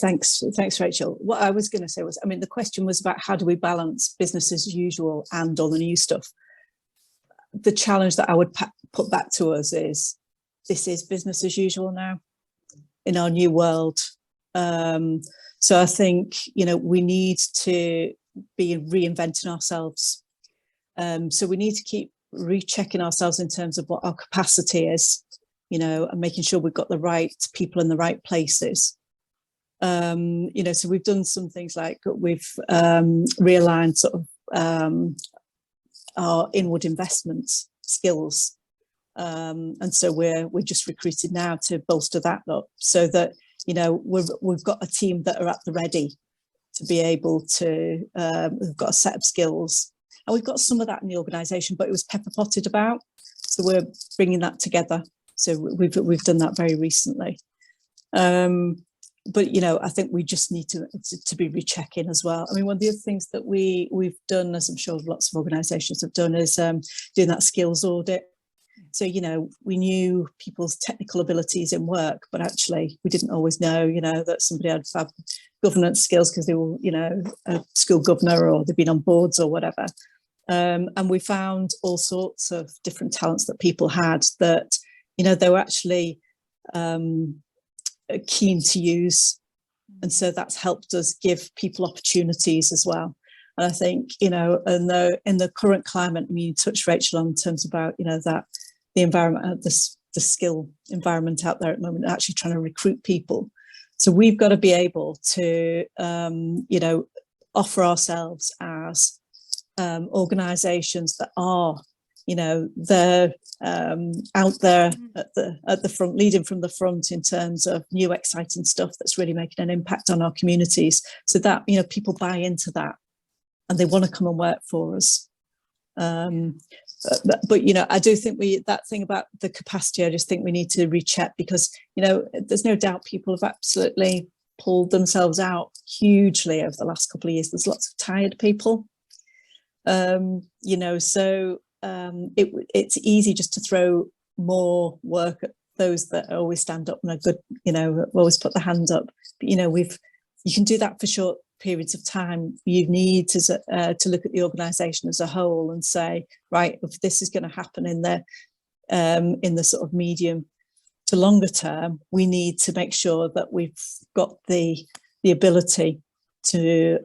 Thanks, Rachel. What I was going to say was, I mean, the question was about how do we balance business as usual and all the new stuff. The challenge that I would put back to us is, this is business as usual now in our new world. So I think, you know, we need to be reinventing ourselves. So we need to keep rechecking ourselves in terms of what our capacity is, you know, and making sure we've got the right people in the right places. You know, so we've done some things like we've realigned sort of our inward investment skills, and so we're just recruited now to bolster that up, so that, you know, we've got a team that are at the ready to be able to, we've got a set of skills, and we've got some of that in the organisation, but it was pepper potted about, so we're bringing that together. So we've done that very recently. But, you know, I think we just need to be rechecking as well. I mean, one of the other things that we've done, as I'm sure lots of organisations have done, is doing that skills audit. So, you know, we knew people's technical abilities in work, but actually we didn't always know, you know, that somebody had fab governance skills because they were, you know, a school governor or they've been on boards or whatever. And we found all sorts of different talents that people had that, you know, they were actually keen to use, and so that's helped us give people opportunities as well. And I think, you know, in the current climate, I mean, you touched, Rachel, on terms about, you know, that the environment, the skill environment out there at the moment, actually trying to recruit people. So we've got to be able to, you know, offer ourselves as organisations that are, you know, they're out there at the front, leading from the front in terms of new exciting stuff that's really making an impact on our communities, so that, you know, people buy into that and they want to come and work for us. But you know, I do think that thing about the capacity, I just think we need to recheck, because, you know, there's no doubt people have absolutely pulled themselves out hugely over the last couple of years. There's lots of tired people, you know, so it's easy just to throw more work at those that always stand up and are good, you know, always put the hand up. But, you know, you can do that for short periods of time. You need to look at the organisation as a whole and say, right, if this is going to happen in the sort of medium to longer term, we need to make sure that we've got the ability to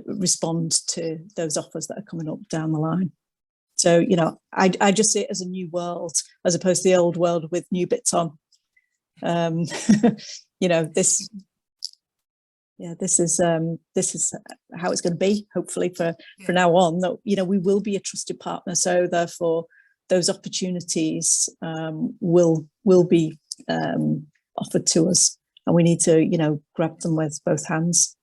respond to those offers that are coming up down the line. So, you know, I just see it as a new world as opposed to the old world with new bits on. You know, this is how it's going to be, hopefully for now on, that, you know, we will be a trusted partner. So therefore those opportunities will be offered to us, and we need to, you know, grab them with both hands.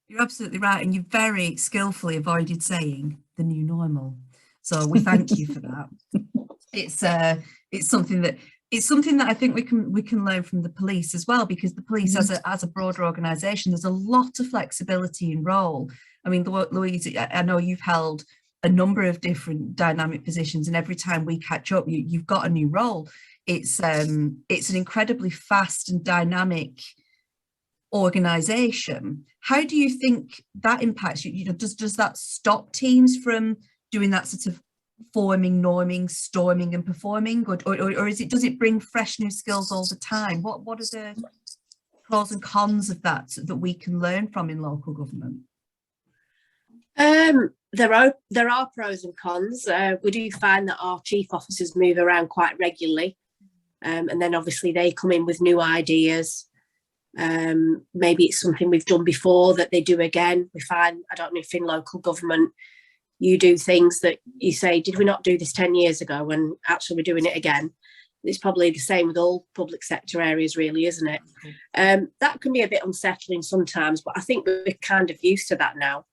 You're absolutely right, and you very skillfully avoided saying the new normal. So we thank you for that. It's something that I think we can learn from the police as well, because the police as a broader organisation, there's a lot of flexibility in role. I mean, Louise, I know you've held a number of different dynamic positions, and every time we catch up, you've got a new role. it's an incredibly fast and dynamic organisation. How do you think that impacts you? You know, does that stop teams from doing that sort of forming, norming, storming and performing, or does it bring fresh new skills all the time? What are the pros and cons of that we can learn from in local government? There are pros and cons. We do find that our chief officers move around quite regularly, and then obviously they come in with new ideas. Maybe it's something we've done before that they do again. We find, I don't know if in local government you do things that you say, did we not do this 10 years ago? And actually we're doing it again. It's probably the same with all public sector areas, really, isn't it? That can be a bit unsettling sometimes, but I think we're kind of used to that now.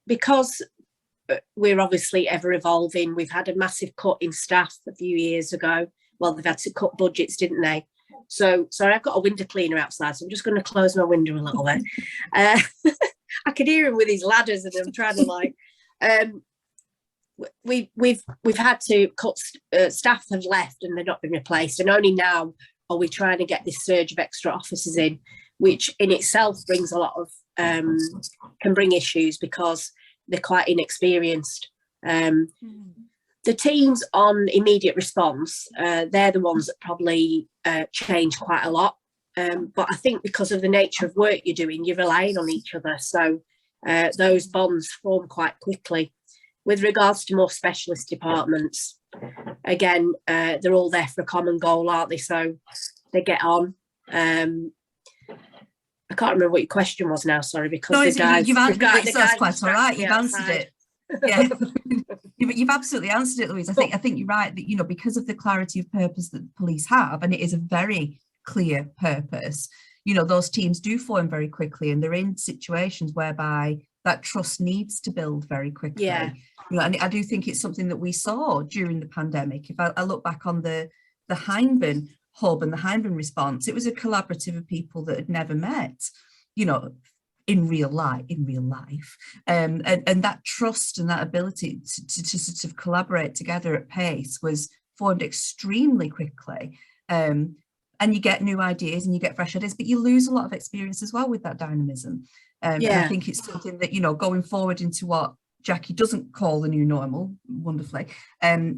Because we're obviously ever evolving. We've had a massive cut in staff a few years ago. Well, they've had to cut budgets, didn't they? So, sorry, I've got a window cleaner outside, so I'm just going to close my window a little bit. I can hear him with his ladders, and I'm trying to like. We've had to cut. Staff have left, and they're not been replaced, and only now are we trying to get this surge of extra officers in, which in itself brings a lot of can bring issues because they're quite inexperienced. The teams on immediate response, they're the ones that probably change quite a lot. But I think because of the nature of work you're doing, you're relying on each other. So those bonds form quite quickly. With regards to more specialist departments, again, they're all there for a common goal, aren't they? So they get on. I can't remember what your question was now, sorry, because no, the guys... That's quite all right, you've answered it. Yeah, you've absolutely answered it, Louise. I think you're right that, you know, because of the clarity of purpose that the police have, and it is a very clear purpose, you know, those teams do form very quickly, and they're in situations whereby that trust needs to build very quickly. Yeah. You know, and I do think it's something that we saw during the pandemic. If I look back on the Hindburn hub and the Hindburn response, it was a collaborative of people that had never met, you know, in real life, and that trust and that ability to sort of collaborate together at pace was formed extremely quickly. And you get new ideas and you get fresh ideas, but you lose a lot of experience as well with that dynamism. And I think it's something that, you know, going forward into what Jacqui doesn't call the new normal, wonderfully,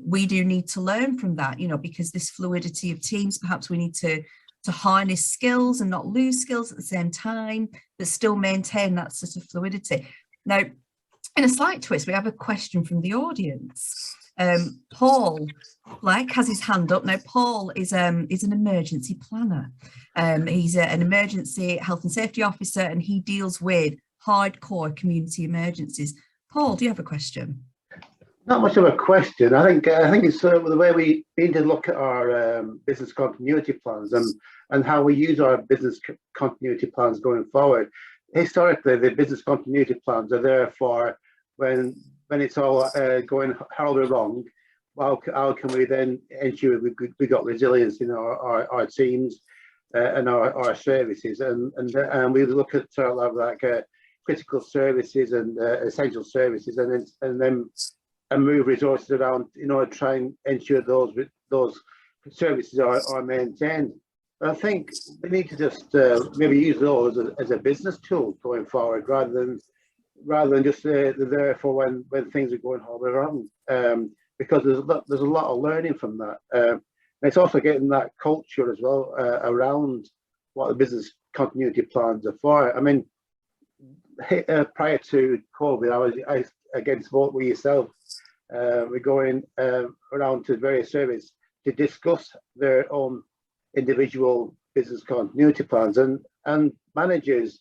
we do need to learn from that, you know, because this fluidity of teams, perhaps we need to harness skills and not lose skills at the same time, but still maintain that sort of fluidity. Now, in a slight twist, we have a question from the audience. Paul Black has his hand up. Now, Paul is an emergency planner. He's an emergency health and safety officer, and he deals with hardcore community emergencies. Paul, do you have a question? Not much of a question. I think it's the way we need to look at our business continuity plans and how we use our business continuity plans going forward. Historically, the business continuity plans are there for when it's all going horribly wrong. How can we then ensure we got resilience in our teams and our services, and we look at like critical services and essential services, and then move resources around in order to try and ensure those services are maintained. But I think we need to just maybe use those as a business tool going forward, rather than just they're there for when things are going horribly wrong. Because there's a lot of learning from that. And it's also getting that culture as well around what the business continuity plans are for. I mean, prior to COVID, I again spoke with yourself. We're going around to various services to discuss their own individual business continuity plans, and managers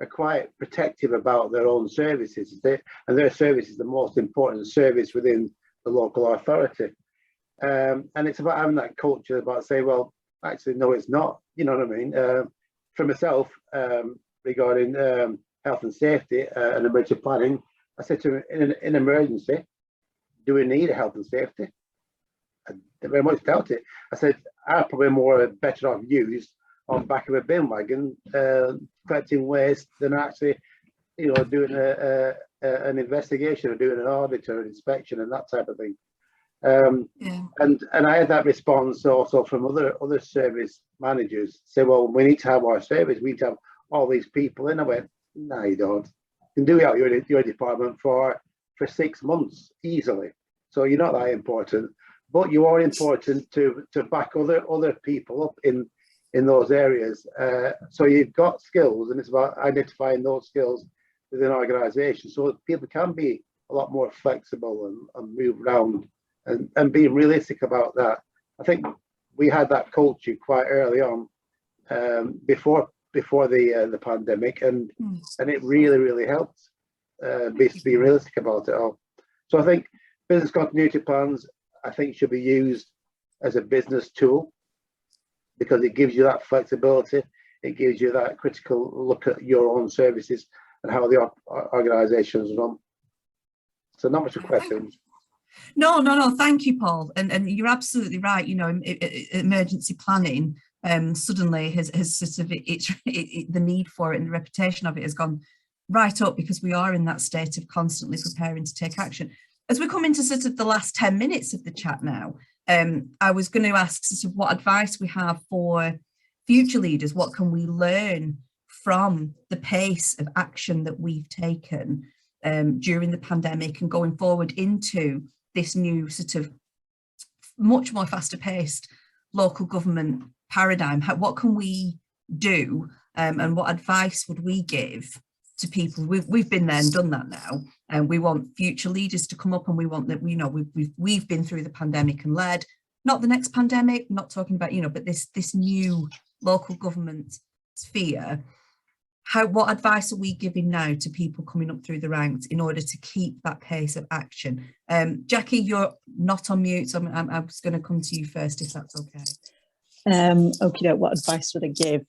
are quite protective about their own services, and their service is the most important service within the local authority. And it's about having that culture about saying, well, actually, no, it's not. You know what I mean? For myself, regarding health and safety and emergency planning, I said to him, in an emergency, do we need a health and safety? I very much doubt it. I said, I'm probably better off used on the back of a bin wagon, collecting waste, than actually, you know, doing an investigation or doing an audit or an inspection and that type of thing. And I had that response also from other service managers say, well, we need to have our service, we need to have all these people in. I went, no, you don't. You can do it out your department for 6 months easily. So you're not that important, but you are important to back other people up in those areas. So you've got skills, and it's about identifying those skills within organisations so that people can be a lot more flexible and move around and being realistic about that. I think we had that culture quite early on, before the pandemic, and it really helped be realistic about it all. So I think business continuity plans, I think, should be used as a business tool because it gives you that flexibility. It gives you that critical look at your own services and how the organisations run. So not much a question. No. Thank you, Paul. And you're absolutely right. You know, emergency planning suddenly has sort of the need for it and the reputation of it has gone right up because we are in that state of constantly preparing to take action. As we come into sort of the last 10 minutes of the chat now, I was going to ask sort of what advice we have for future leaders. What can we learn from the pace of action that we've taken during the pandemic and going forward into this new sort of much more faster paced local government paradigm? What can we do and what advice would we give to people? We've been there and done that now, and we want future leaders to come up, and we want that, you know, we've been through the pandemic and led, not the next pandemic, not talking about, you know, but this new local government sphere. What advice are we giving now to people coming up through the ranks in order to keep that pace of action? Jacqui, you're not on mute, so I was going to come to you first, if that's okay. Okay, what advice would I give?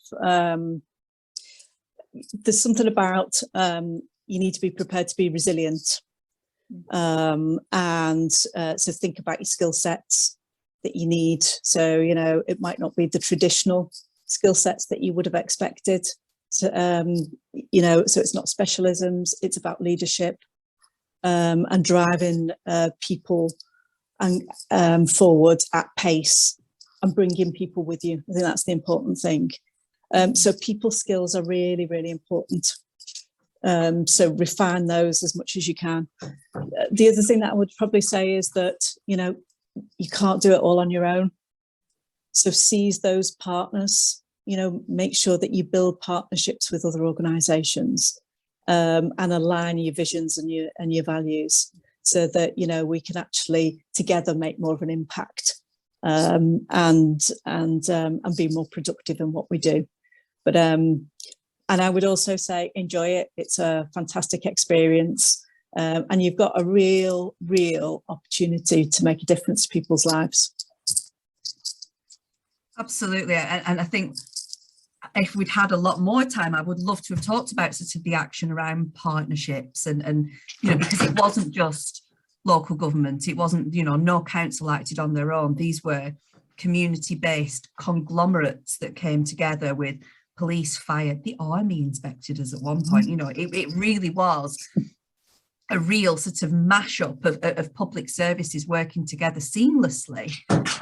There's something about you need to be prepared to be resilient, and so think about your skill sets that you need. So, you know, it might not be the traditional skill sets that you would have expected. So, you know, so it's not specialisms, it's about leadership and driving people and forward at pace and bringing people with you. I think that's the important thing. So people skills are really, really important. So refine those as much as you can. The other thing that I would probably say is that, you know, you can't do it all on your own. So seize those partners, you know, make sure that you build partnerships with other organisations and align your visions and your values so that, you know, we can actually together make more of an impact and be more productive in what we do. But and I would also say enjoy it. It's a fantastic experience, and you've got a real opportunity to make a difference to people's lives. Absolutely, and I think if we'd had a lot more time, I would love to have talked about sort of the action around partnerships and you know, because it wasn't just local government, it wasn't, you know, no council acted on their own. These were community-based conglomerates that came together with police, fire, the army inspected us at one point. You know, it really was a real sort of mashup of public services working together seamlessly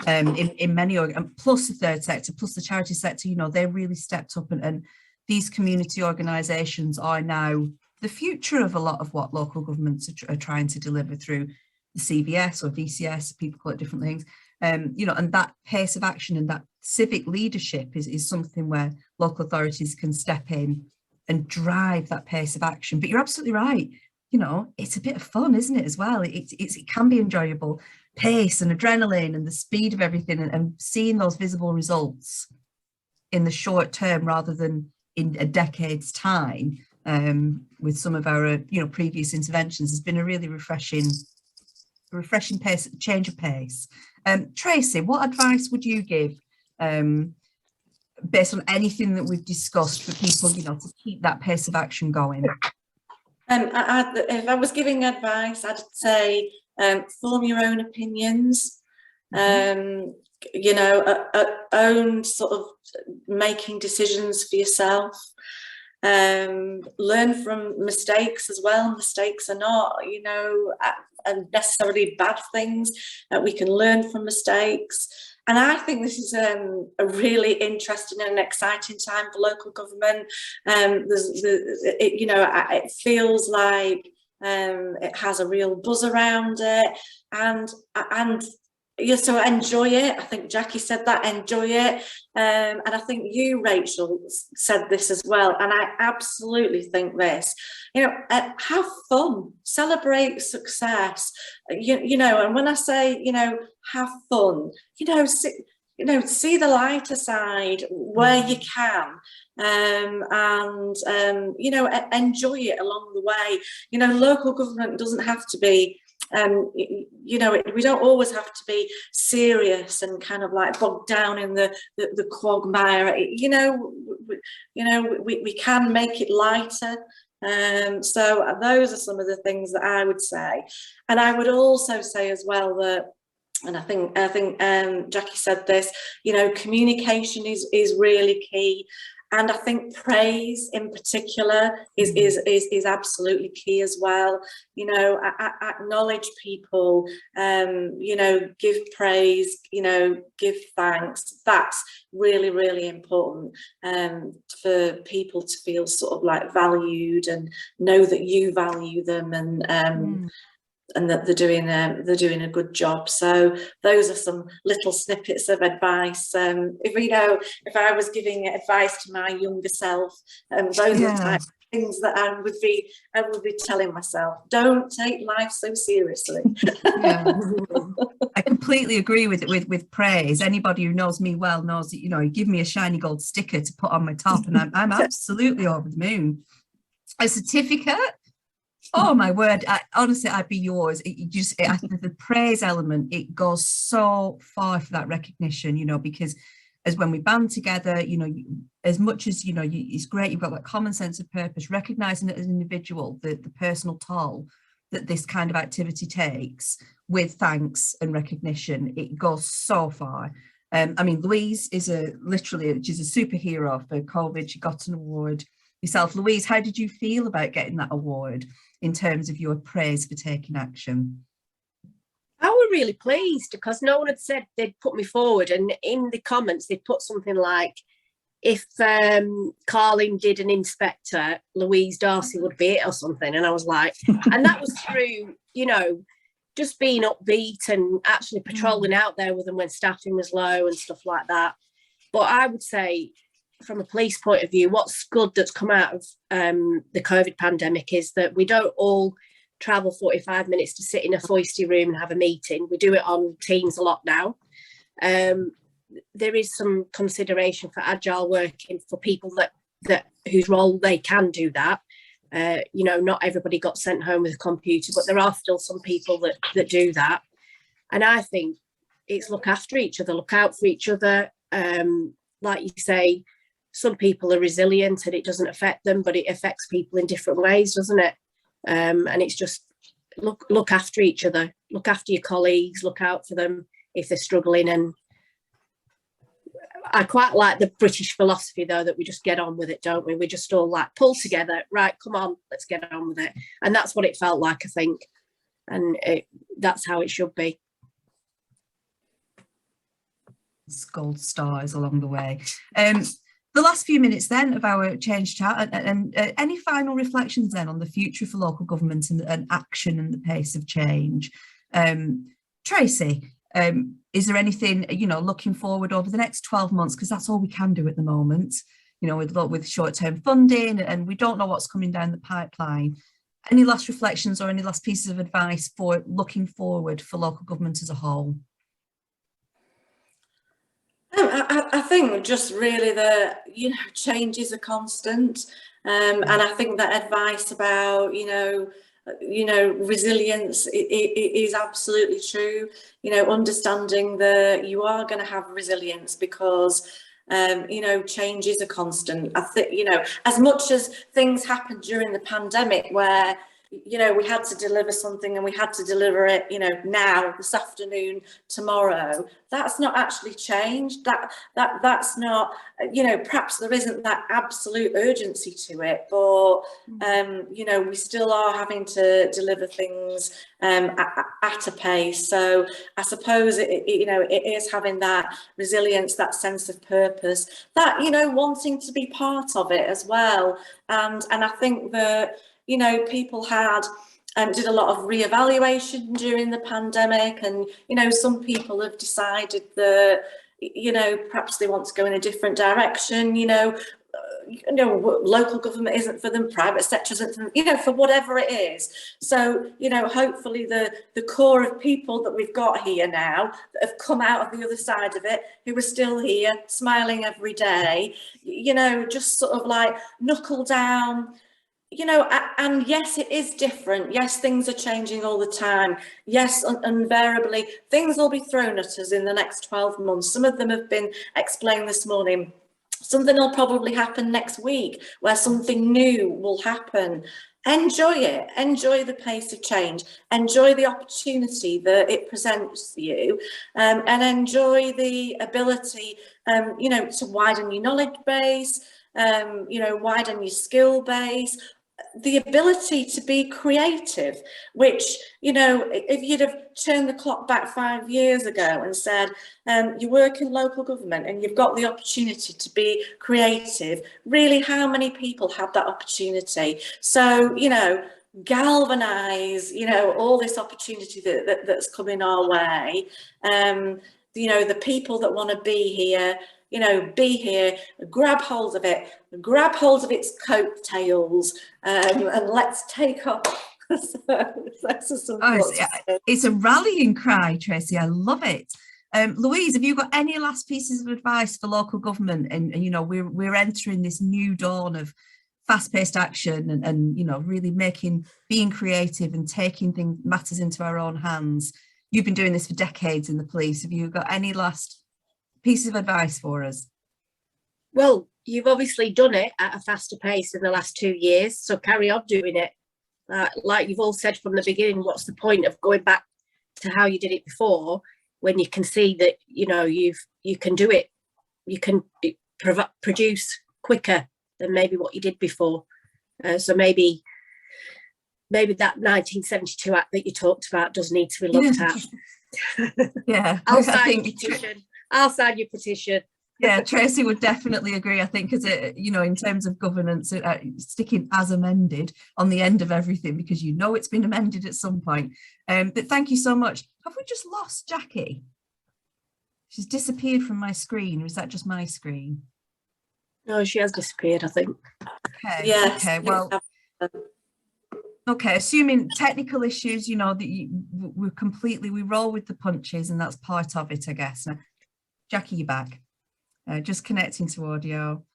in many, and plus the third sector, plus the charity sector. You know, they really stepped up, and these community organisations are now the future of a lot of what local governments are trying to deliver through the CVS or VCS, people call it different things. You know, and that pace of action and that civic leadership is something where local authorities can step in and drive that pace of action. But you're absolutely right. You know, it's a bit of fun, isn't it, as well? It can be enjoyable. Pace and adrenaline and the speed of everything, and seeing those visible results in the short term rather than in a decade's time with some of our, you know, previous interventions has been a really refreshing pace, change of pace. Tracy, what advice would you give based on anything that we've discussed for people, you know, to keep that pace of action going? If I was giving advice, I'd say form your own opinions. You know, own sort of making decisions for yourself. Learn from mistakes as well. Mistakes are not, you know, necessarily bad things, that we can learn from mistakes. And I think this is a really interesting and exciting time for local government. It feels like it has a real buzz around it, and yeah, so enjoy it. I think Jacqui said that, enjoy it. And I think you, Rachel, said this as well. And I absolutely think this, have fun, celebrate success, and when I say, have fun, see the lighter side where you can, enjoy it along the way. Local government doesn't have to be, we don't always have to be serious and kind of like bogged down in the quagmire. We can make it lighter. So those are some of the things that I would say. And I would also say as well that, and I think Jacqui said this, communication is really key. And I think praise in particular is absolutely key as well. Acknowledge people, give praise, give thanks. That's really, really important for people to feel sort of like valued and know that you value them, and that they're doing a good job. So those are some little snippets of advice. If I was giving advice to my younger self, those are the type of things that I would be telling myself. Don't take life so seriously. Yeah. I completely agree with praise. Anybody who knows me well knows that, you give me a shiny gold sticker to put on my top, and I'm absolutely over the moon. A certificate. Oh my word! Honestly, I'd be yours. The praise element, it goes so far for that recognition, because as when we band together, as much as it's great. You've got that common sense of purpose, recognizing it as an individual, the personal toll that this kind of activity takes, with thanks and recognition, it goes so far. Louise is she's a superhero for COVID. She got an award. Yourself, Louise, how did you feel about getting that award in terms of your praise for taking action? I was really pleased because no one had said they'd put me forward, and in the comments they'd put something like, if Carling did an inspector, Louise Darcy would be it, or something. And I was like, and that was through, just being upbeat and actually patrolling out there with them when staffing was low and stuff like that. But I would say, from a police point of view, what's good that's come out of the COVID pandemic is that we don't all travel 45 minutes to sit in a foisty room and have a meeting. We do it on Teams a lot now. There is some consideration for agile working for people that whose role they can do that. Not everybody got sent home with a computer, but there are still some people that do that. And I think it's look after each other, look out for each other. Like you say, some people are resilient and it doesn't affect them, but it affects people in different ways, doesn't it? And it's just look after each other, look after your colleagues, look out for them if they're struggling. And I quite like the British philosophy, though, that we just get on with it, don't we? We just all like pull together, right, come on, let's get on with it. And that's what it felt like, I think. And that's how it should be. Gold stars along the way. The last few minutes then of our change chat, and any final reflections then on the future for local government and action and the pace of change. Tracy, is there anything, looking forward over the next 12 months, because that's all we can do at the moment, with short-term funding, and we don't know what's coming down the pipeline. Any last reflections or any last pieces of advice for looking forward for local government as a whole? I think just really the change is a constant, and I think that advice about resilience is absolutely true. Understanding that you are going to have resilience because change is a constant. I think as much as things happened during the pandemic where you know, we had to deliver something and we had to deliver it, you know, now, this afternoon, tomorrow. That's not actually changed. That's not, you know, perhaps there isn't that absolute urgency to it, but you know, we still are having to deliver things at a pace. So I suppose you know, it is having that resilience, that sense of purpose, that, you know, wanting to be part of it as well. And I think that, you know, people had did a lot of re-evaluation during the pandemic, and, you know, some people have decided that, you know, perhaps they want to go in a different direction, you know, local government isn't for them, private sector isn't for them, you know, for whatever it is. So, you know, hopefully the core of people that we've got here now that have come out of the other side of it, who are still here smiling every day, you know, just sort of like knuckle down, you know, and yes, it is different. Yes, things are changing all the time. Yes, invariably, things will be thrown at us in the next 12 months. Some of them have been explained this morning. Something will probably happen next week where something new will happen. Enjoy it. Enjoy the pace of change. Enjoy the opportunity that it presents you, and enjoy the ability, you know, to widen your knowledge base, you know, widen your skill base, the ability to be creative, which, you know, if you'd have turned the clock back 5 years ago and said, you work in local government and you've got the opportunity to be creative, really, how many people have that opportunity? So, you know, galvanize, you know, all this opportunity that's coming our way. You know, the people that want to be here, you know, be here, grab hold of its coattails, and let's take off. It's a rallying cry, Tracy. I love it. Louise, have you got any last pieces of advice for local government? And you know, we're entering this new dawn of fast-paced action and you know, really being creative and taking matters into our own hands. You've been doing this for decades in the police. Have you got any last piece of advice for us? Well, you've obviously done it at a faster pace in the last 2 years, so carry on doing it. Like you've all said from the beginning, what's the point of going back to how you did it before when you can see that, you know, you can do it, you can produce quicker than maybe what you did before. So maybe that 1972 Act that you talked about does need to be looked at. Yeah, I'll sign your petition. Yeah, Tracy would definitely agree, I think, because you know, in terms of governance, sticking as amended on the end of everything, because you know it's been amended at some point. But thank you so much. Have we just lost Jacqui? She's disappeared from my screen, or is that just my screen? No, she has disappeared, I think. Okay. Yes. Okay. Well. Okay, assuming technical issues, you know, that we roll with the punches, and that's part of it, I guess. Now, Jacqui, you're back. Just connecting to audio.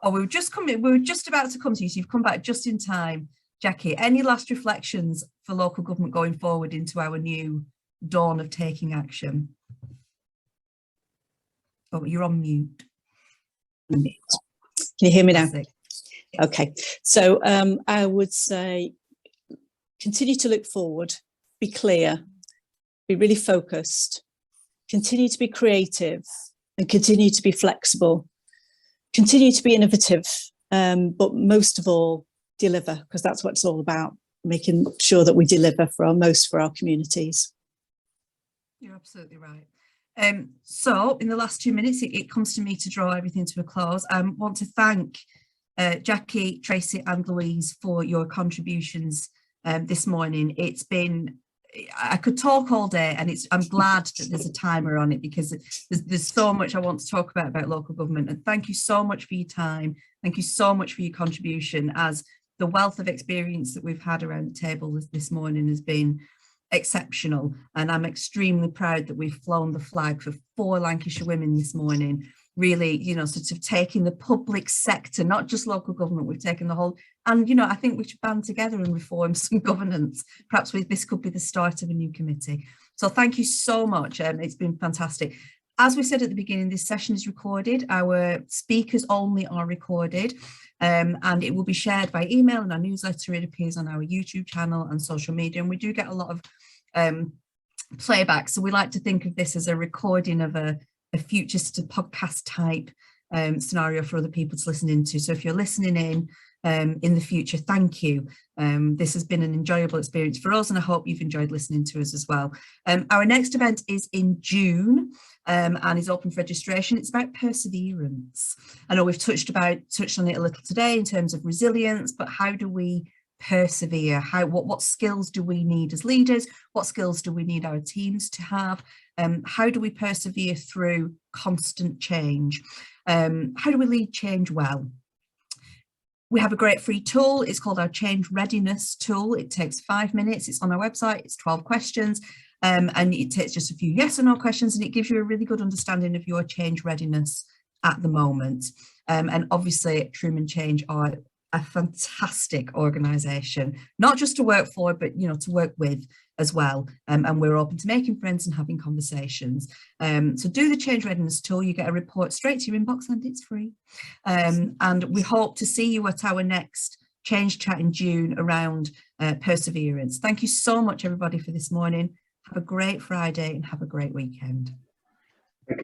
Oh, we were just about to come to you, so you've come back just in time. Jacqui, any last reflections for local government going forward into our new dawn of taking action? Oh, you're on mute. Can you hear me now? Okay, so I would say continue to look forward, be clear, be really focused, continue to be creative, and continue to be flexible, continue to be innovative, but most of all, deliver, because that's what it's all about, making sure that we deliver for our communities. You're absolutely right. So in the last 2 minutes, it comes to me to draw everything to a close. I want to thank Jacqui, Tracy and Louise for your contributions this morning. It's been, I could talk all day, and I'm glad that there's a timer on it, because there's so much I want to talk about local government. And thank you so much for your time. Thank you so much for your contribution, as the wealth of experience that we've had around the table this morning has been exceptional. And I'm extremely proud that we've flown the flag for 4 Lancashire women this morning. Really, you know, sort of taking the public sector, not just local government, we've taken the whole, and, you know, I think we should band together and reform some governance. Perhaps this could be the start of a new committee. So thank you so much. It's been fantastic. As we said at the beginning, this session is recorded. Our speakers only are recorded. and it will be shared by email in our newsletter. It appears on our YouTube channel and social media, and we do get a lot of playback. So we like to think of this as a recording of a future podcast type scenario for other people to listen into. So if you're listening in the future, thank you. This has been an enjoyable experience for us, and I hope you've enjoyed listening to us as well. Our next event is in June and is open for registration. It's about perseverance. I know we've touched on it a little today in terms of resilience, but how do we persevere? What skills do we need as leaders? What skills do we need our teams to have? How do we persevere through constant change? How do we lead change well? We have a great free tool. It's called our Change Readiness tool. It takes 5 minutes. It's on our website. It's 12 questions. And it takes just a few yes or no questions, and it gives you a really good understanding of your change readiness at the moment. And obviously, Truman Change are a fantastic organisation, not just to work for, but to work with as well. And we're open to making friends and having conversations. So do the Change Readiness tool. You get a report straight to your inbox, and it's free. And we hope to see you at our next Change Chat in June around perseverance. Thank you so much, everybody, for this morning. Have a great Friday and have a great weekend.